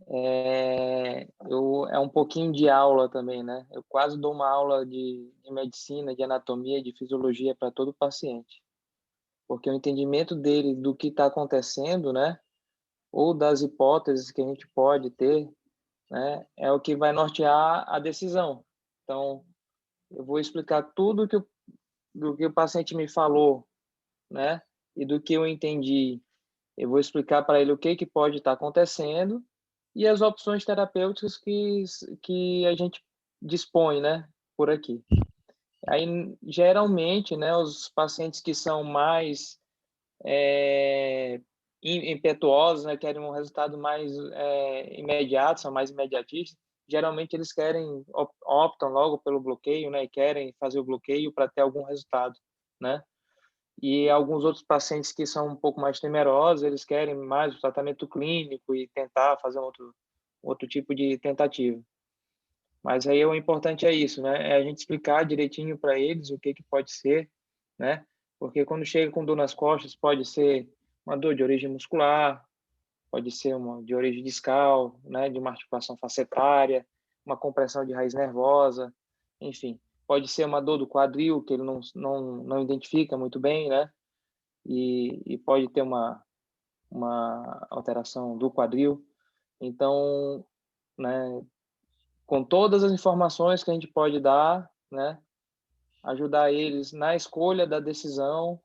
é um pouquinho de aula também, né? Eu quase dou uma aula de medicina, de anatomia, de fisiologia para todo paciente, porque o entendimento dele do que está acontecendo, né, ou das hipóteses que a gente pode ter, né, é o que vai nortear a decisão. Então, eu vou explicar tudo do que o paciente me falou, né, e do que eu entendi. Eu vou explicar para ele o que pode estar acontecendo e as opções terapêuticas que a gente dispõe, né, por aqui. Aí, geralmente, né, os pacientes que são mais impetuosos, né, querem um resultado mais imediato, são mais imediatistas, geralmente eles optam logo pelo bloqueio, né, e querem fazer o bloqueio para ter algum resultado, né? E alguns outros pacientes que são um pouco mais temerosos, eles querem mais o tratamento clínico e tentar fazer outro tipo de tentativa. Mas aí o importante é isso, né? É a gente explicar direitinho para eles o que pode ser, né? Porque quando chega com dor nas costas, pode ser uma dor de origem muscular, pode ser uma de origem discal, né? De uma articulação facetária, uma compressão de raiz nervosa, enfim. Pode ser uma dor do quadril, que ele não identifica muito bem, né? E pode ter uma alteração do quadril. Então, né, com todas as informações que a gente pode dar, né, ajudar eles na escolha da decisão,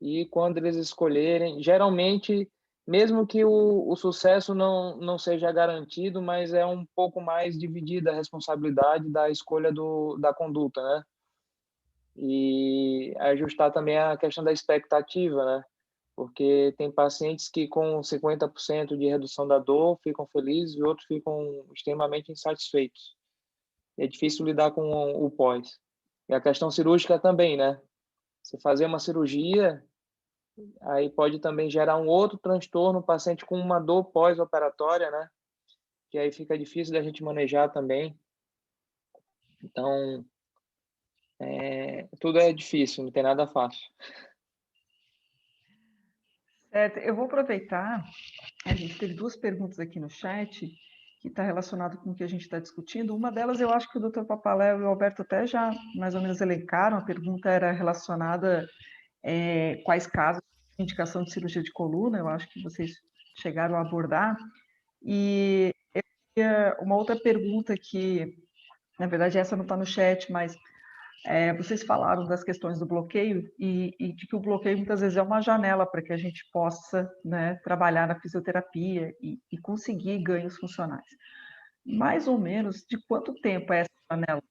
e quando eles escolherem, geralmente, mesmo que o sucesso não seja garantido, mas é um pouco mais dividida a responsabilidade da escolha da conduta, né? E ajustar também a questão da expectativa, né? porque tem pacientes que com 50% de redução da dor ficam felizes e outros ficam extremamente insatisfeitos. É difícil lidar com o pós. E a questão cirúrgica também, né? Você fazer uma cirurgia, aí pode também gerar um outro transtorno, o paciente com uma dor pós-operatória, né? Que aí fica difícil da gente manejar também. Então, tudo é difícil, não tem nada fácil. Certo, eu vou aproveitar, a gente teve 2 perguntas aqui no chat, que está relacionado com o que a gente está discutindo. Uma delas eu acho que o Dr. Papaléu e o Alberto até já mais ou menos elencaram, a pergunta era relacionada quais casos de indicação de cirurgia de coluna, eu acho que vocês chegaram a abordar. E uma outra pergunta que, na verdade, essa não está no chat, mas vocês falaram das questões do bloqueio e de que o bloqueio muitas vezes é uma janela para que a gente possa, né, trabalhar na fisioterapia e conseguir ganhos funcionais. Mais ou menos de quanto tempo é essa janela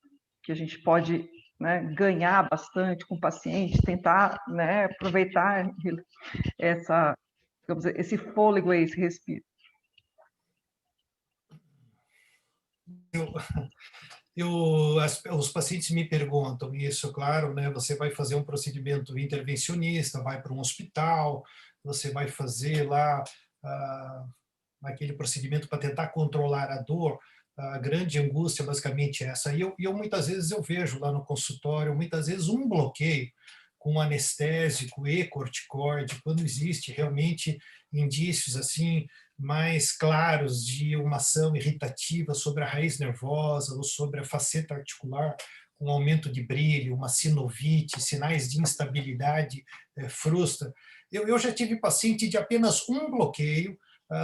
que a gente pode, né, ganhar bastante com o paciente, tentar, né, aproveitar essa, digamos, esse fôlego, esse respiro? Os pacientes me perguntam isso, claro, né? Você vai fazer um procedimento intervencionista, vai para um hospital, você vai fazer lá aquele procedimento para tentar controlar a dor. A grande angústia basicamente é essa. E eu muitas vezes eu vejo lá no consultório, muitas vezes um bloqueio com anestésico e corticoide, quando existe realmente indícios assim mais claros de uma ação irritativa sobre a raiz nervosa ou sobre a faceta articular, com aumento de brilho, uma sinovite, sinais de instabilidade, frustra. Eu já tive paciente de apenas um bloqueio,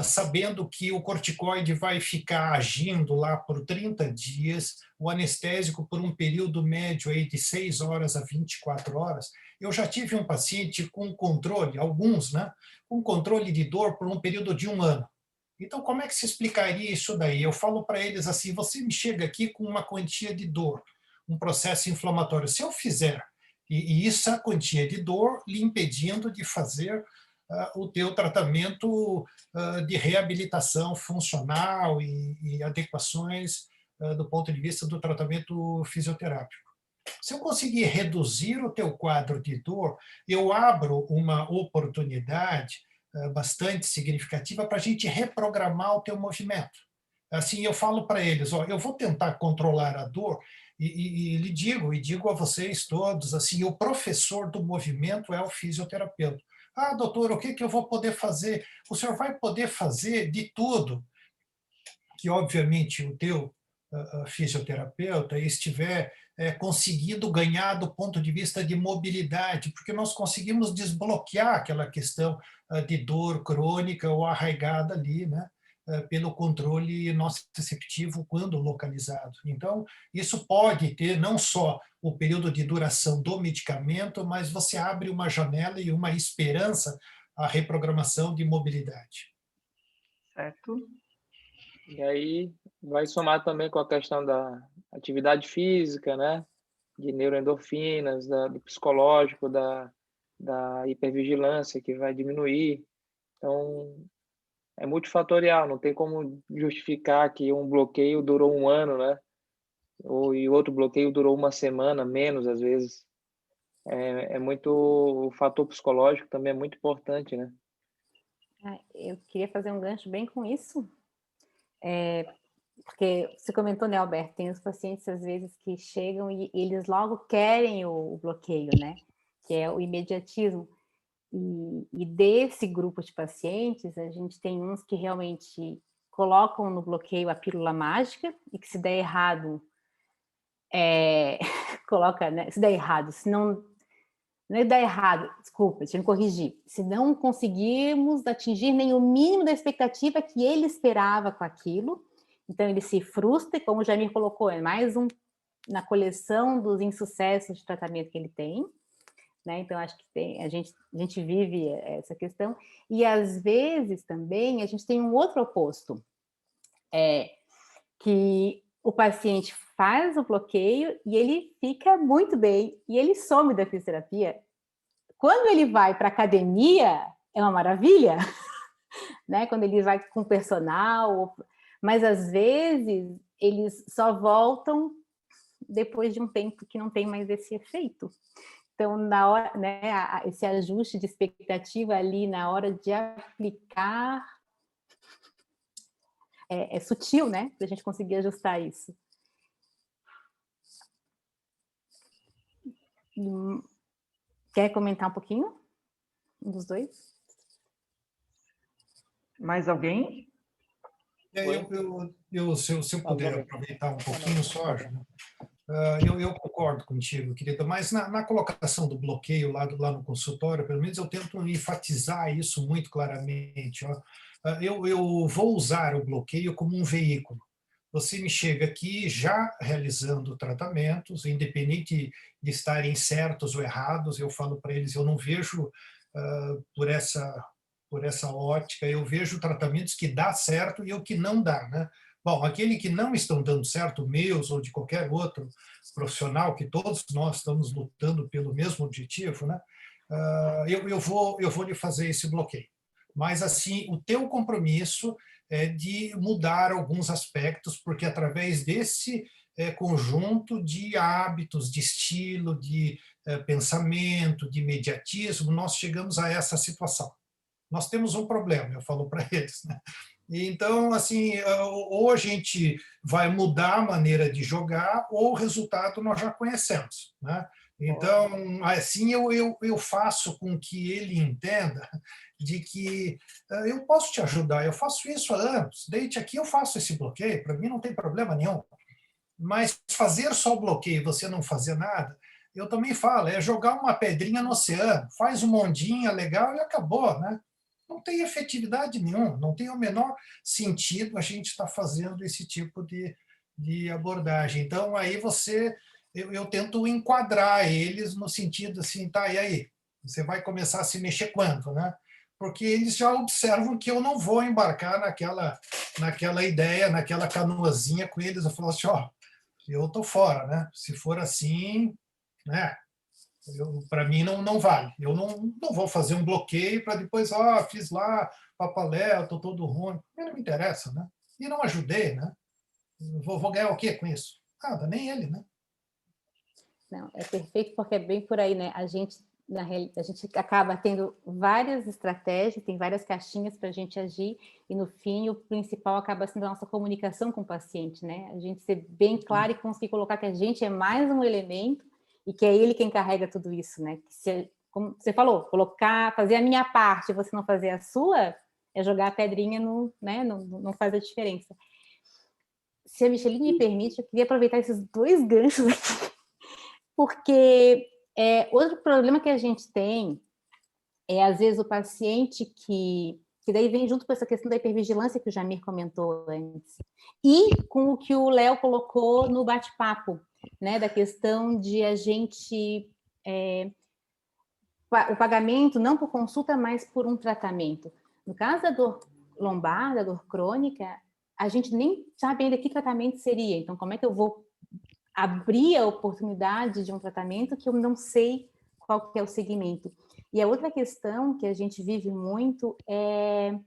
sabendo que o corticoide vai ficar agindo lá por 30 dias, o anestésico por um período médio aí de 6 horas a 24 horas. Eu já tive um paciente com controle, alguns, né, com controle de dor por um período de 1 ano. Então, como é que se explicaria isso daí? Eu falo para eles assim, você me chega aqui com uma quantia de dor, um processo inflamatório. Se eu fizer, e isso é a quantia de dor lhe impedindo de fazer o teu tratamento de reabilitação funcional e adequações do ponto de vista do tratamento fisioterápico. Se eu conseguir reduzir o teu quadro de dor, eu abro uma oportunidade bastante significativa para a gente reprogramar o teu movimento. Assim, eu falo para eles, ó, eu vou tentar controlar a dor e lhe digo, e digo a vocês todos, assim, o professor do movimento é o fisioterapeuta. Ah, doutor, o que eu vou poder fazer? O senhor vai poder fazer de tudo que, obviamente, o teu fisioterapeuta estiver conseguido ganhar do ponto de vista de mobilidade, porque nós conseguimos desbloquear aquela questão de dor crônica ou arraigada ali, né? Pelo controle nociceptivo quando localizado. Então, isso pode ter não só o período de duração do medicamento, mas você abre uma janela e uma esperança à reprogramação de mobilidade. Certo. E aí vai somar também com a questão da atividade física, né? De neuroendorfinas, do psicológico, da hipervigilância que vai diminuir. Então, é multifatorial, não tem como justificar que um bloqueio durou 1 ano, né? E outro bloqueio durou 1 semana, menos às vezes. O fator psicológico também é muito importante, né? Eu queria fazer um gancho bem com isso, porque você comentou, né, Alberto, tem os pacientes às vezes que chegam e eles logo querem o bloqueio, né? Que é o imediatismo. E desse grupo de pacientes, a gente tem uns que realmente colocam no bloqueio a pílula mágica e que se der errado, coloca, né? Se der errado, se não é dar errado, desculpa, deixa eu me corrigir. Se não conseguirmos atingir nem o mínimo da expectativa que ele esperava com aquilo, então ele se frustra, como o Jamir colocou, é mais na coleção dos insucessos de tratamento que ele tem. Né? Então, acho que a gente vive essa questão. E, às vezes, também, a gente tem um outro oposto, que o paciente faz o bloqueio e ele fica muito bem, e ele some da fisioterapia. Quando ele vai para a academia, é uma maravilha, né? Quando ele vai com o personal, mas às vezes eles só voltam depois de um tempo que não tem mais esse efeito. Então, na hora, né, esse ajuste de expectativa ali na hora de aplicar é sutil, né? Para a gente conseguir ajustar isso. Quer comentar um pouquinho? Um dos dois? Mais alguém? Se eu puder aproveitar um pouquinho só, eu concordo contigo, querida, mas na colocação do bloqueio lá no consultório, pelo menos eu tento enfatizar isso muito claramente. Ó. Eu vou usar o bloqueio como um veículo. Você me chega aqui já realizando tratamentos, independente de estarem certos ou errados, eu falo para eles, eu não vejo por essa ótica, eu vejo tratamentos que dá certo e o que não dá, né? Bom, aquele que não estão dando certo, meus ou de qualquer outro profissional, que todos nós estamos lutando pelo mesmo objetivo, né? Eu vou lhe fazer esse bloqueio. Mas, assim, o teu compromisso é de mudar alguns aspectos, porque através desse conjunto de hábitos, de estilo, de pensamento, de imediatismo, nós chegamos a essa situação. Nós temos um problema, eu falo para eles, né? Então, assim, ou a gente vai mudar a maneira de jogar, ou o resultado nós já conhecemos, né? Então, assim, eu faço com que ele entenda de que eu posso te ajudar, eu faço isso há anos, desde aqui eu faço esse bloqueio, para mim não tem problema nenhum. Mas fazer só o bloqueio e você não fazer nada, eu também falo, é jogar uma pedrinha no oceano, faz uma ondinha legal e acabou, né? Não tem efetividade nenhuma, não tem o menor sentido a gente estar fazendo esse tipo de abordagem. Então, aí eu tento enquadrar eles no sentido assim, tá, e aí? Você vai começar a se mexer quando, né? Porque eles já observam que eu não vou embarcar naquela ideia, naquela canoazinha com eles. Eu falo assim, ó, eu estou fora, né? Se for assim, né? Para mim não vale. Eu não vou fazer um bloqueio para depois, fiz lá, papaléu, estou todo ruim. Não me interessa, né? E não ajudei, né? Vou ganhar o quê com isso? Nada, nem ele, né? Não, é perfeito porque é bem por aí, né? A gente acaba tendo várias estratégias, tem várias caixinhas para a gente agir, e no fim o principal acaba sendo a nossa comunicação com o paciente, né? A gente ser bem claro e conseguir colocar que a gente é mais um elemento e que é ele quem carrega tudo isso, né? Que como você falou, fazer a minha parte, você não fazer a sua, é jogar a pedrinha né? Não faz a diferença. Se a Micheline me permite, eu queria aproveitar esses dois ganchos aqui, porque outro problema que a gente tem é, às vezes, o paciente que daí vem junto com essa questão da hipervigilância que o Jamir comentou antes, e com o que o Léo colocou no bate-papo, né, da questão de a gente... o pagamento não por consulta, mas por um tratamento. No caso da dor lombar, da dor crônica, a gente nem sabe ainda que tratamento seria. Então, como é que eu vou abrir a oportunidade de um tratamento que eu não sei qual que é o segmento? E a outra questão que a gente vive muito é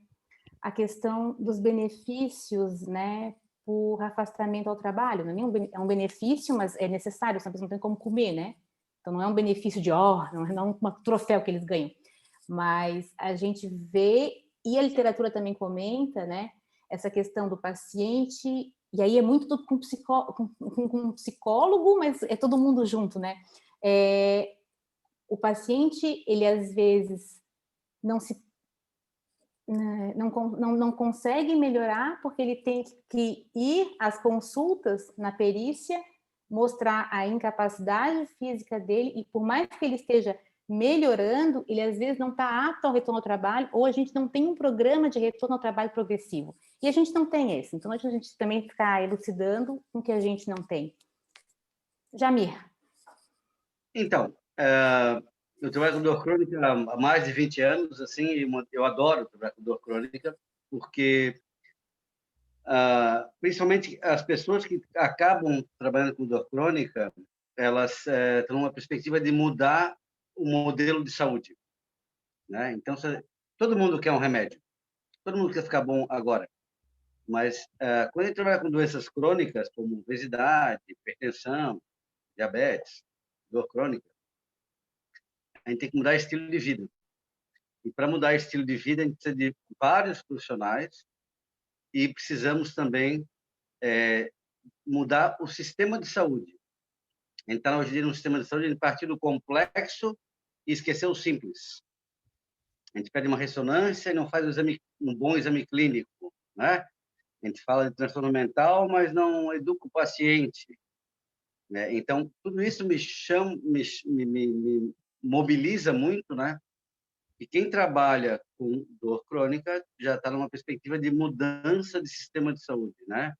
a questão dos benefícios, né, por afastamento ao trabalho. Não é um benefício, mas é necessário, senão a pessoa não tem como comer, né? Então, não é um benefício de não é um troféu que eles ganham. Mas a gente vê, e a literatura também comenta, né, essa questão do paciente, e aí é muito tudo com psicólogo, mas é todo mundo junto, né? O paciente, ele às vezes não consegue melhorar porque ele tem que ir às consultas na perícia, mostrar a incapacidade física dele, e por mais que ele esteja melhorando, ele às vezes não está apto ao retorno ao trabalho, ou a gente não tem um programa de retorno ao trabalho progressivo. E a gente não tem esse. Então, a gente também fica elucidando com o que a gente não tem. Jamir. Então, eu trabalho com dor crônica há mais de 20 anos, assim, e eu adoro trabalhar com dor crônica, porque principalmente as pessoas que acabam trabalhando com dor crônica, elas estão numa perspectiva de mudar o modelo de saúde, né? Então, Todo mundo quer um remédio. Todo mundo quer ficar bom agora. Mas quando a gente trabalha com doenças crônicas, como obesidade, hipertensão, diabetes, dor crônica, a gente tem que mudar estilo de vida. E para mudar estilo de vida, a gente precisa de vários profissionais e precisamos também mudar o sistema de saúde. A gente está hoje em dia num sistema de saúde a partir do complexo e esquecer o simples. A gente pede uma ressonância e não faz um bom exame clínico, né? A gente fala de transtorno mental, mas não educa o paciente, né? Então, tudo isso me mobiliza muito, né? E quem trabalha com dor crônica já está numa perspectiva de mudança de sistema de saúde, né?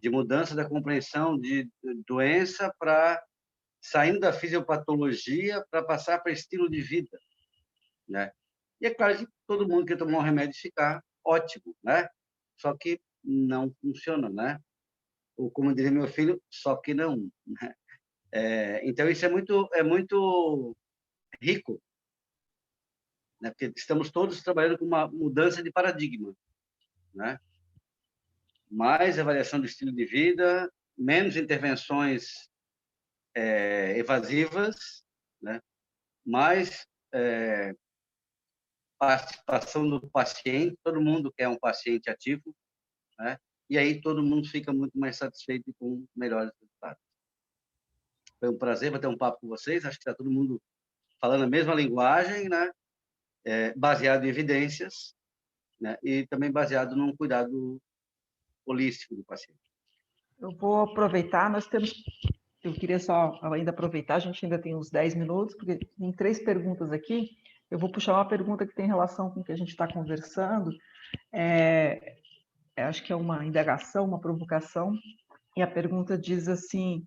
De mudança da compreensão de doença para saindo da fisiopatologia para passar para estilo de vida, né? E é claro que todo mundo quer tomar um remédio e ficar ótimo, né? Só que não funciona, né? Ou como diria meu filho, só que não, né? Então isso é muito rico, né? Porque estamos todos trabalhando com uma mudança de paradigma, né? Mais avaliação do estilo de vida, menos intervenções evasivas, né? Mais participação do paciente, todo mundo quer um paciente ativo, né? E aí todo mundo fica muito mais satisfeito e com melhores resultados. Foi um prazer bater um papo com vocês, acho que está todo mundo falando a mesma linguagem, né? Baseado em evidências, né? E também baseado num cuidado holístico do paciente. Eu vou aproveitar, eu queria só ainda aproveitar, a gente ainda tem uns 10 minutos, porque tem 3 perguntas aqui. Eu vou puxar uma pergunta que tem relação com o que a gente está conversando. Acho que é uma indagação, uma provocação. E a pergunta diz assim: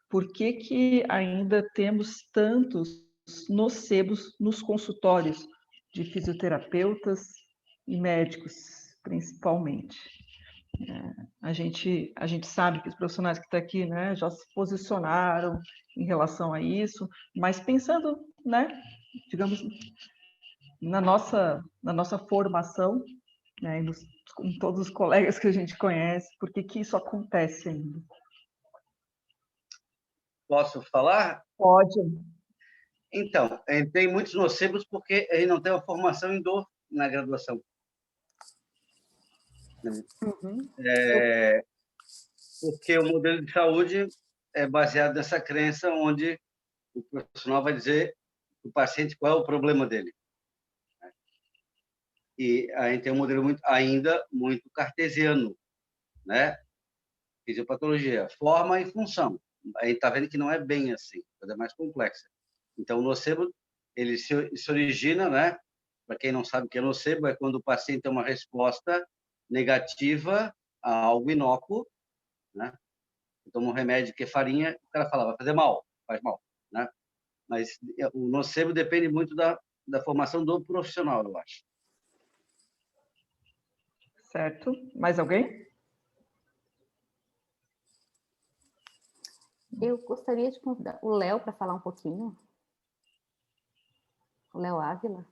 por que ainda temos tantos nocebos nos consultórios de fisioterapeutas e médicos, principalmente? A gente sabe que os profissionais que estão aqui, né, já se posicionaram em relação a isso, mas pensando, né, digamos, na nossa formação, né, em todos os colegas que a gente conhece, por que isso acontece ainda? Posso falar? Pode. Então, tem muitos nocebos porque a gente não tem uma formação em dor na graduação. Uhum. Porque o modelo de saúde é baseado nessa crença onde o profissional vai dizer para o paciente qual é o problema dele. E a gente tem um modelo ainda muito cartesiano, né? Fisiopatologia, forma e função. A gente está vendo que não é bem assim, é mais complexa. Então, o nocebo, ele se origina, né? Para quem não sabe o que é nocebo, é quando o paciente tem uma resposta negativa a algo inócuo, né? Toma um remédio que é farinha, o cara fala, vai fazer mal, faz mal, né? Mas o nocebo depende muito da formação do profissional, eu acho. Certo. Mais alguém? Eu gostaria de convidar o Léo para falar um pouquinho. O Léo Ávila.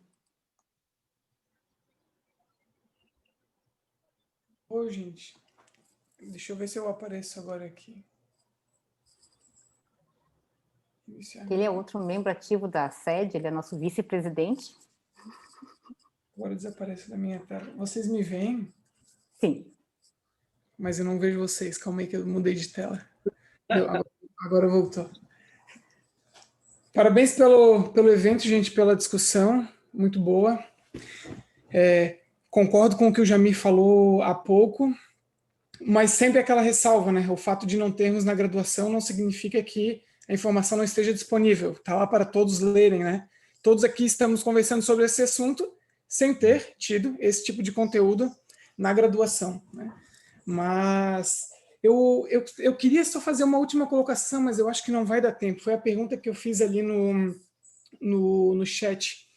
Ô, gente, deixa eu ver se eu apareço agora aqui. Ele é outro membro ativo da sede, ele é nosso vice-presidente. Agora desaparece da minha tela. Vocês me veem? Sim. Mas eu não vejo vocês. Calma aí que eu mudei de tela. Agora voltou. Parabéns pelo evento, gente, pela discussão. Muito boa. Concordo com o que o Jamir falou há pouco, mas sempre aquela ressalva, né? O fato de não termos na graduação não significa que a informação não esteja disponível. Está lá para todos lerem, né? Todos aqui estamos conversando sobre esse assunto sem ter tido esse tipo de conteúdo na graduação, né? Mas eu queria só fazer uma última colocação, mas eu acho que não vai dar tempo. Foi a pergunta que eu fiz ali no chat.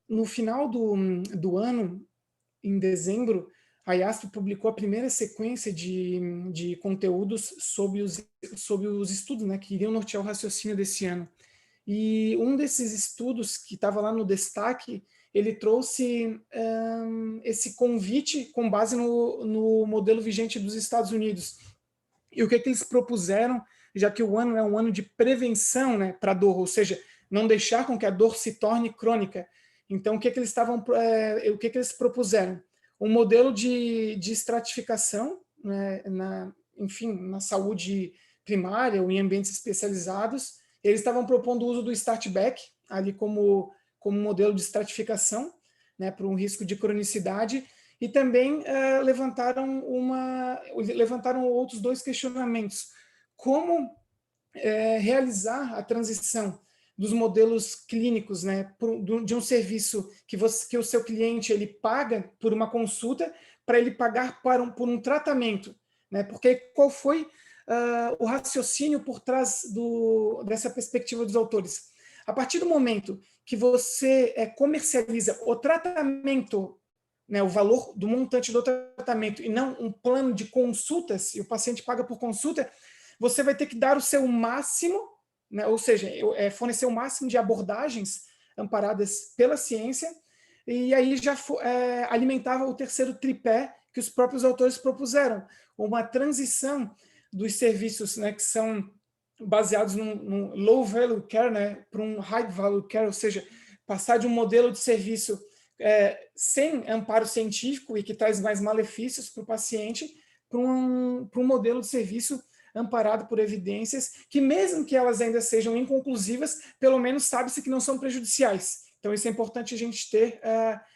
No final do ano, em dezembro, a IASP publicou a primeira sequência de conteúdos sobre os estudos, né, que iriam nortear o raciocínio desse ano. E um desses estudos que estava lá no destaque ele trouxe esse convite com base no modelo vigente dos Estados Unidos. E o que eles propuseram, já que o ano é um ano de prevenção, né, para a dor, ou seja, não deixar com que a dor se torne crônica. Então, o que eles propuseram? Um modelo de estratificação, né, na saúde primária ou em ambientes especializados. Eles estavam propondo o uso do StartBack ali como modelo de estratificação, né, para um risco de cronicidade, e também levantaram outros 2 questionamentos. Como realizar a transição dos modelos clínicos, né, de um serviço que o seu cliente ele paga por uma consulta para ele pagar por um tratamento, né? Porque qual foi o raciocínio por trás dessa perspectiva dos autores? A partir do momento que você comercializa o tratamento, né, o valor do montante do tratamento, e não um plano de consultas, e o paciente paga por consulta, você vai ter que dar o seu máximo, né, ou seja, fornecer o máximo de abordagens amparadas pela ciência, e aí já alimentava o terceiro tripé que os próprios autores propuseram, uma transição dos serviços, né, que são baseados num low value care, né, para um high value care, ou seja, passar de um modelo de serviço sem amparo científico e que traz mais malefícios para o paciente, para um modelo de serviço amparado por evidências, que mesmo que elas ainda sejam inconclusivas, pelo menos sabe-se que não são prejudiciais. Então, isso é importante a gente ter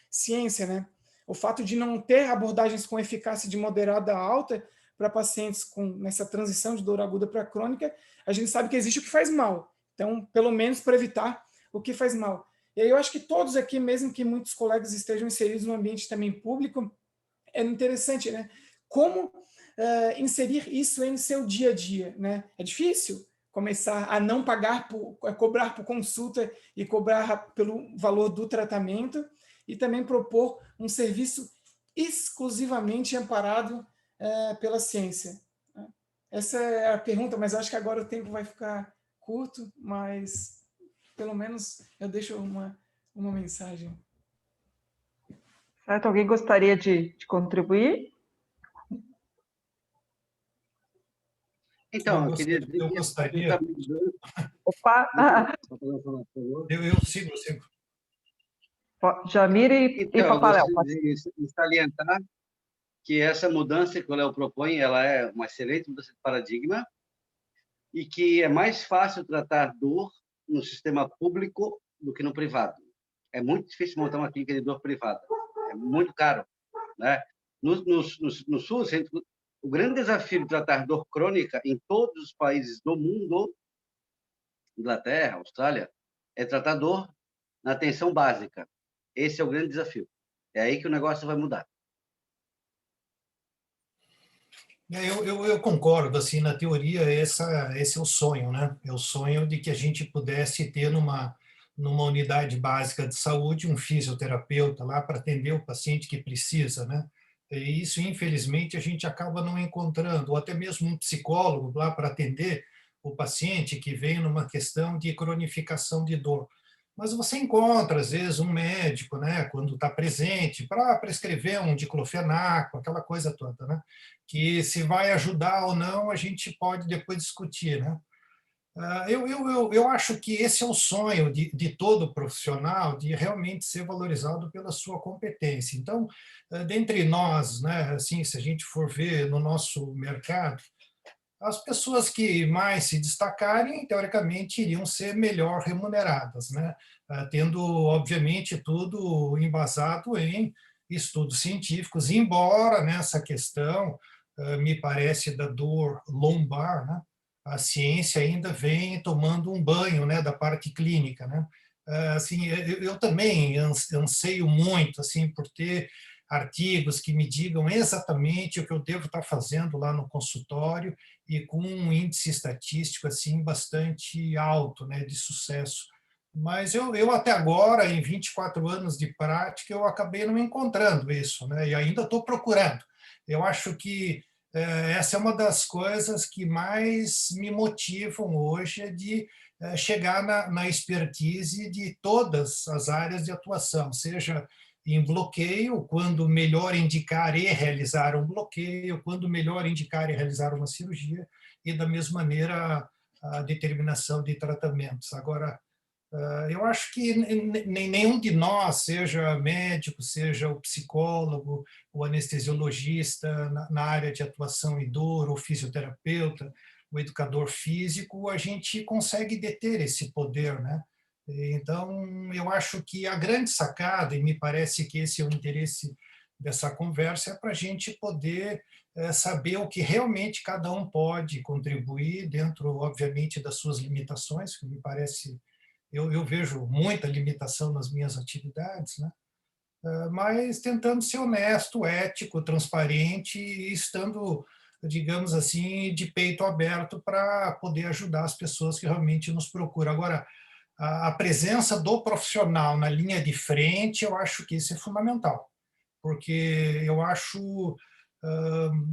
ciência, né? O fato de não ter abordagens com eficácia de moderada a alta para pacientes nessa transição de dor aguda para crônica, a gente sabe que existe o que faz mal. Então, pelo menos para evitar o que faz mal. E aí eu acho que todos aqui, mesmo que muitos colegas estejam inseridos no ambiente também público, é interessante, né? Como inserir isso em seu dia a dia, né? É difícil começar a não pagar, cobrar por consulta e cobrar pelo valor do tratamento, e também propor um serviço exclusivamente amparado pela ciência. Essa é a pergunta, mas acho que agora o tempo vai ficar curto, mas pelo menos eu deixo uma mensagem. Certo? Alguém gostaria de contribuir? Então, eu gostaria. Opa! Eu sigo. Jamir e Papaléu. Eu gostaria de salientar que essa mudança que o Léo propõe, ela é uma excelente mudança de paradigma e que é mais fácil tratar dor no sistema público do que no privado. É muito difícil montar uma clínica de dor privada. É muito caro, né? No SUS, o grande desafio de tratar dor crônica em todos os países do mundo, Inglaterra, Austrália, é tratar dor na atenção básica. Esse é o grande desafio. É aí que o negócio vai mudar. Eu concordo, assim, na teoria, esse é o sonho, né? É o sonho de que a gente pudesse ter numa unidade básica de saúde um fisioterapeuta lá para atender o paciente que precisa, né? E isso, infelizmente, a gente acaba não encontrando, ou até mesmo um psicólogo lá para atender o paciente que vem numa questão de cronificação de dor. Mas você encontra, às vezes, um médico, né, quando está presente, para prescrever um diclofenaco, aquela coisa toda, né, que se vai ajudar ou não, a gente pode depois discutir, né. Eu acho que esse é o sonho de todo profissional, de realmente ser valorizado pela sua competência. Então, dentre nós, né, assim, se a gente for ver no nosso mercado, as pessoas que mais se destacarem, teoricamente, iriam ser melhor remuneradas, né? Tendo, obviamente, tudo embasado em estudos científicos, embora nessa questão, me parece, da dor lombar, né? A ciência ainda vem tomando um banho, né, da parte clínica, né? Assim, eu também anseio muito assim, por ter artigos que me digam exatamente o que eu devo estar fazendo lá no consultório e com um índice estatístico assim bastante alto, né, de sucesso. Mas eu até agora, em 24 anos de prática, eu acabei não encontrando isso, né, e ainda estou procurando. Eu acho que essa é uma das coisas que mais me motivam hoje, de chegar na expertise de todas as áreas de atuação, seja em bloqueio, quando melhor indicar e realizar um bloqueio, quando melhor indicar e realizar uma cirurgia, e da mesma maneira a determinação de tratamentos. Agora, eu acho que nenhum de nós, seja médico, seja o psicólogo, o anestesiologista na área de atuação em dor, o fisioterapeuta, o educador físico, a gente consegue deter esse poder, né? Então, eu acho que a grande sacada, e me parece que esse é o interesse dessa conversa, é para a gente poder saber o que realmente cada um pode contribuir dentro, obviamente, das suas limitações, que me parece, eu vejo muita limitação nas minhas atividades, né? Mas tentando ser honesto, ético, transparente e estando, digamos assim, de peito aberto para poder ajudar as pessoas que realmente nos procuram. Agora, a presença do profissional na linha de frente, eu acho que isso é fundamental, porque eu acho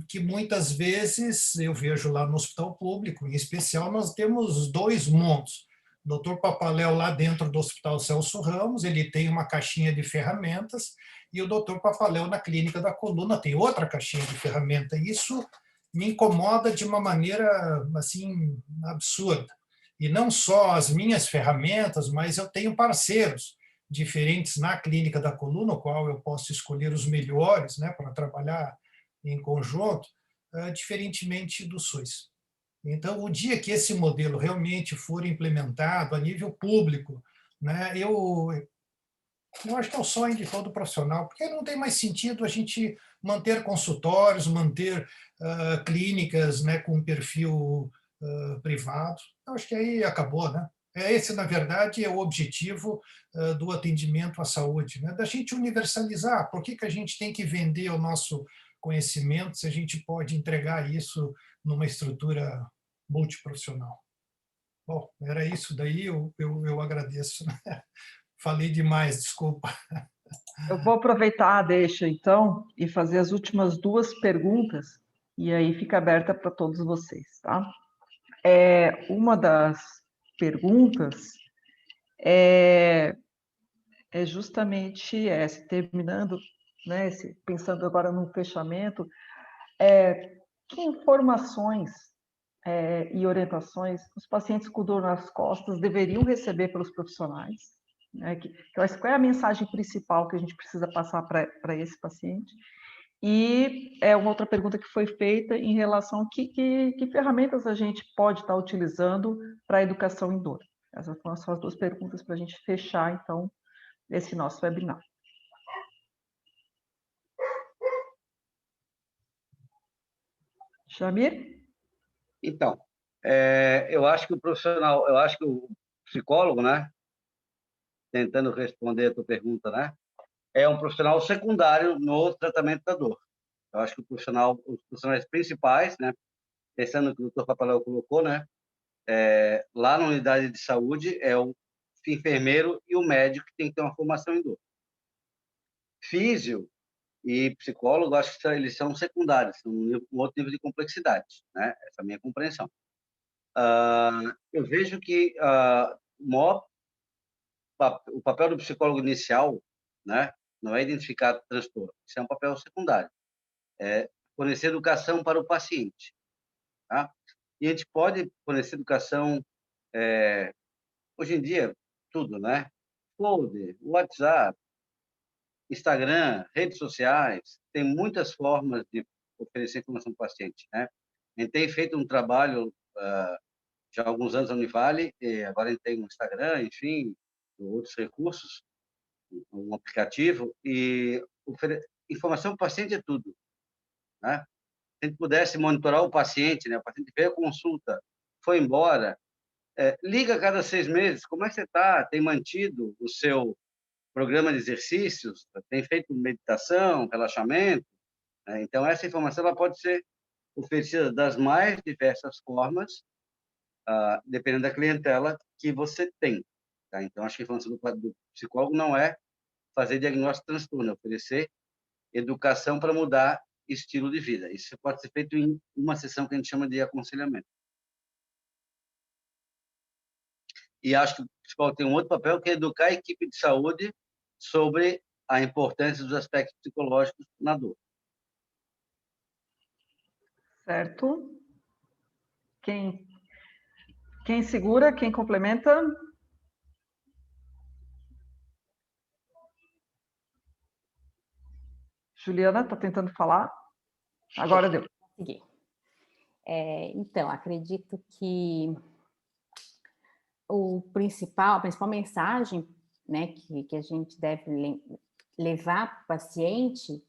que muitas vezes, eu vejo lá no hospital público, em especial, nós temos dois mundos. O Dr. Papaléu, lá dentro do Hospital Celso Ramos, ele tem uma caixinha de ferramentas, e o Dr. Papaléu, na Clínica da Coluna, tem outra caixinha de ferramenta. E isso me incomoda de uma maneira assim absurda. E não só as minhas ferramentas, mas eu tenho parceiros diferentes na Clínica da Coluna, o qual eu posso escolher os melhores, né, para trabalhar em conjunto, diferentemente do SUS. Então, o dia que esse modelo realmente for implementado a nível público, né, eu acho que é o sonho de todo profissional, porque não tem mais sentido a gente manter consultórios, manter clínicas, né, com perfil privado. Eu acho que aí acabou, né? Esse, na verdade, é o objetivo do atendimento à saúde, né? Da gente universalizar. Por que a gente tem que vender o nosso conhecimento se a gente pode entregar isso numa estrutura multiprofissional? Bom, era isso daí, eu agradeço. Falei demais, desculpa. Eu vou aproveitar a deixa, então, e fazer as últimas duas perguntas, e aí fica aberta para todos vocês, tá? Uma das perguntas é justamente essa, terminando, né, pensando agora no fechamento, que informações e orientações os pacientes com dor nas costas deveriam receber pelos profissionais? Né, qual é a mensagem principal que a gente precisa passar para esse paciente? E uma outra pergunta que foi feita em relação a que ferramentas a gente pode estar utilizando para a educação em dor. Essas foram só as duas perguntas para a gente fechar, então, esse nosso webinar. Jamir? Então, eu acho que o psicólogo, né, tentando responder a tua pergunta, né, é um profissional secundário no tratamento da dor. Eu acho que os profissionais principais, né, pensando no que o Dr. Papaléu colocou, né, lá na unidade de saúde é o enfermeiro e o médico que tem que ter uma formação em dor. Físio e psicólogo, acho que eles são secundários, são um outro nível de complexidade, né? Essa é a minha compreensão. Eu vejo que o papel do psicólogo inicial, né, não é identificar transtorno, isso é um papel secundário, é fornecer educação para o paciente, tá? E a gente pode fornecer educação, hoje em dia, tudo, né? Folder, WhatsApp, Instagram, redes sociais, tem muitas formas de oferecer informação para o paciente, né? A gente tem feito um trabalho já há alguns anos na Univale, e agora a gente tem um Instagram, enfim, outros recursos, um aplicativo, e informação para o paciente é tudo, né? Se a gente pudesse monitorar o paciente, né? O paciente veio à consulta, foi embora, liga a cada 6 meses, como é que você está? Tem mantido o seu programa de exercícios? Tem feito meditação, relaxamento? Então, essa informação ela pode ser oferecida das mais diversas formas, dependendo da clientela que você tem. Tá? Então, acho que a informação do psicólogo não é fazer diagnóstico de transtorno, é oferecer educação para mudar estilo de vida. Isso pode ser feito em uma sessão que a gente chama de aconselhamento. E acho que o psicólogo tem um outro papel, que é educar a equipe de saúde sobre a importância dos aspectos psicológicos na dor. Certo. Quem segura, quem complementa? Juliana, está tentando falar? Agora deu. Consegui. Então, acredito que a principal mensagem, né, que a gente deve levar para o paciente,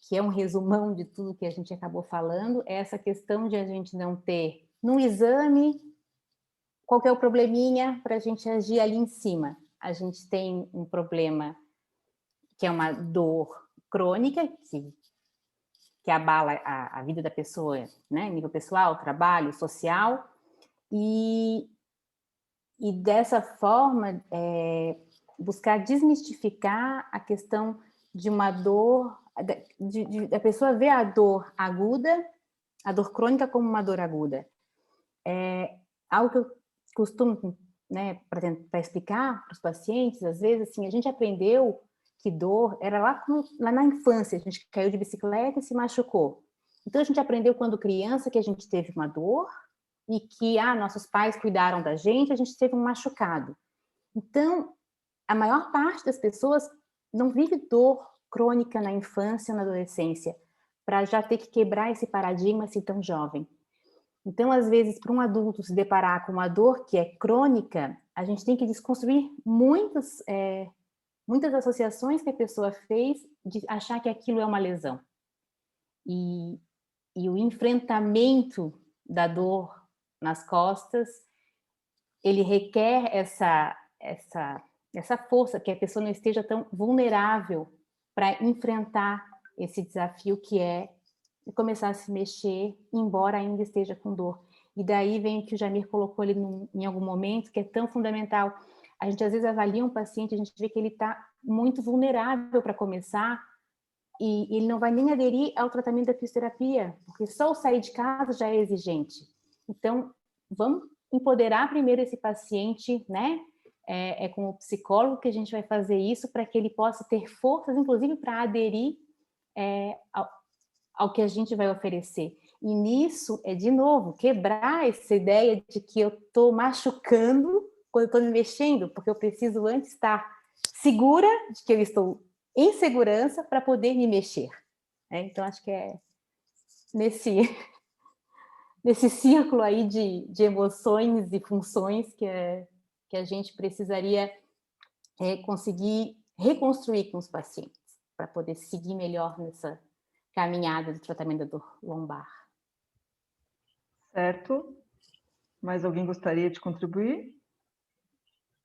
que é um resumão de tudo que a gente acabou falando, é essa questão de a gente não ter, no exame, qual que é o probleminha para a gente agir ali em cima. A gente tem um problema que é uma dor crônica, que abala a vida da pessoa, né, nível pessoal, trabalho, social, e dessa forma, buscar desmistificar a questão de uma dor, da pessoa ver a dor aguda, a dor crônica como uma dor aguda. Algo que eu costumo, né, para explicar para os pacientes, às vezes, assim, a gente aprendeu que dor era lá na infância, a gente caiu de bicicleta e se machucou. Então, a gente aprendeu quando criança que a gente teve uma dor e que nossos pais cuidaram da gente, a gente teve um machucado. Então, a maior parte das pessoas não vive dor crônica na infância, na adolescência, para já ter que quebrar esse paradigma assim tão jovem. Então, às vezes, para um adulto se deparar com uma dor que é crônica, a gente tem que desconstruir muitas associações que a pessoa fez de achar que aquilo é uma lesão. E o enfrentamento da dor nas costas, ele requer essa força, que a pessoa não esteja tão vulnerável para enfrentar esse desafio que é começar a se mexer, embora ainda esteja com dor. E daí vem o que o Jamir colocou ali em algum momento, que é tão fundamental. A gente às vezes avalia um paciente, a gente vê que ele está muito vulnerável para começar, e ele não vai nem aderir ao tratamento da fisioterapia, porque só o sair de casa já é exigente. Então, vamos empoderar primeiro esse paciente, né? É com o psicólogo que a gente vai fazer isso, para que ele possa ter forças, inclusive, para aderir ao que a gente vai oferecer. E nisso, de novo, quebrar essa ideia de que eu estou machucando quando eu estou me mexendo, porque eu preciso antes estar segura de que eu estou em segurança para poder me mexer. Então, acho que é nesse círculo aí de emoções e funções que a gente precisaria conseguir reconstruir com os pacientes, para poder seguir melhor nessa caminhada do tratamento da dor lombar. Certo. Mais alguém gostaria de contribuir?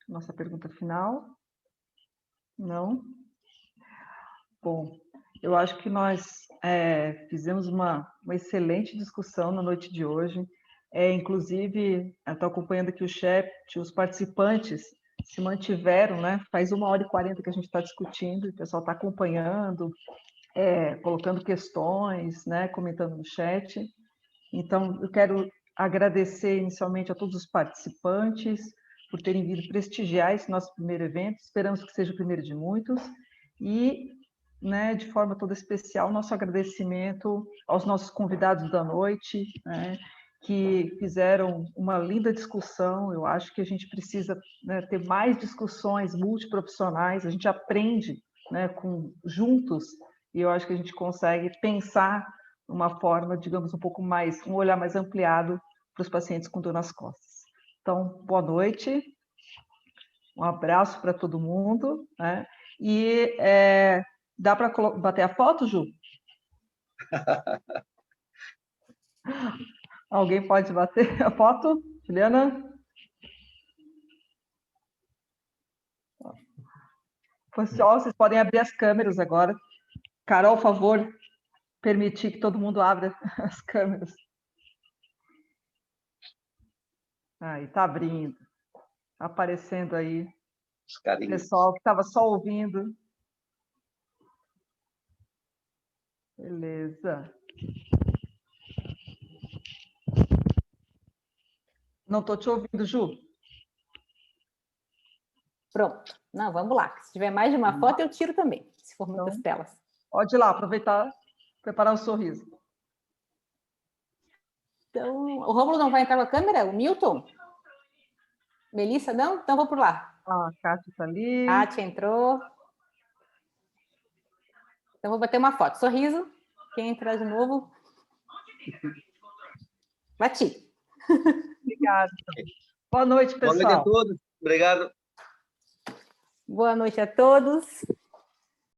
Nossa pergunta final? Não? Bom, eu acho que nós fizemos uma excelente discussão na noite de hoje. Inclusive, estou acompanhando aqui o chat, os participantes se mantiveram, né? Faz 1h40 que a gente está discutindo, o pessoal está acompanhando, colocando questões, né? Comentando no chat. Então, eu quero agradecer inicialmente a todos os participantes por terem vindo prestigiar esse nosso primeiro evento. Esperamos que seja o primeiro de muitos. E, né, de forma toda especial, nosso agradecimento aos nossos convidados da noite, né, que fizeram uma linda discussão. Eu acho que a gente precisa, né, ter mais discussões multiprofissionais. A gente aprende, né, juntos, e eu acho que a gente consegue pensar uma forma, digamos, um olhar mais ampliado para os pacientes com dor nas costas. Então, boa noite, um abraço para todo mundo, né? E dá para bater a foto, Ju? Alguém pode bater a foto? Juliana? Pessoal, vocês podem abrir as câmeras agora. Carol, por favor, permitir que todo mundo abra as câmeras. Aí, está abrindo. Está aparecendo aí. O pessoal que estava só ouvindo. Beleza. Não estou te ouvindo, Ju. Pronto. Não, vamos lá. Se tiver mais de uma foto, eu tiro também, se for muitas telas. Pode ir lá, aproveitar, preparar o sorriso. Então, o Rômulo não vai entrar com a câmera? O Milton? Melissa, não? Então vou por lá. Ah, a Kátia está ali. Kátia entrou. Então vou bater uma foto. Sorriso. Quem entrar de novo? Bati. Obrigada. Boa noite, pessoal. Boa noite a todos. Obrigado. Boa noite a todos.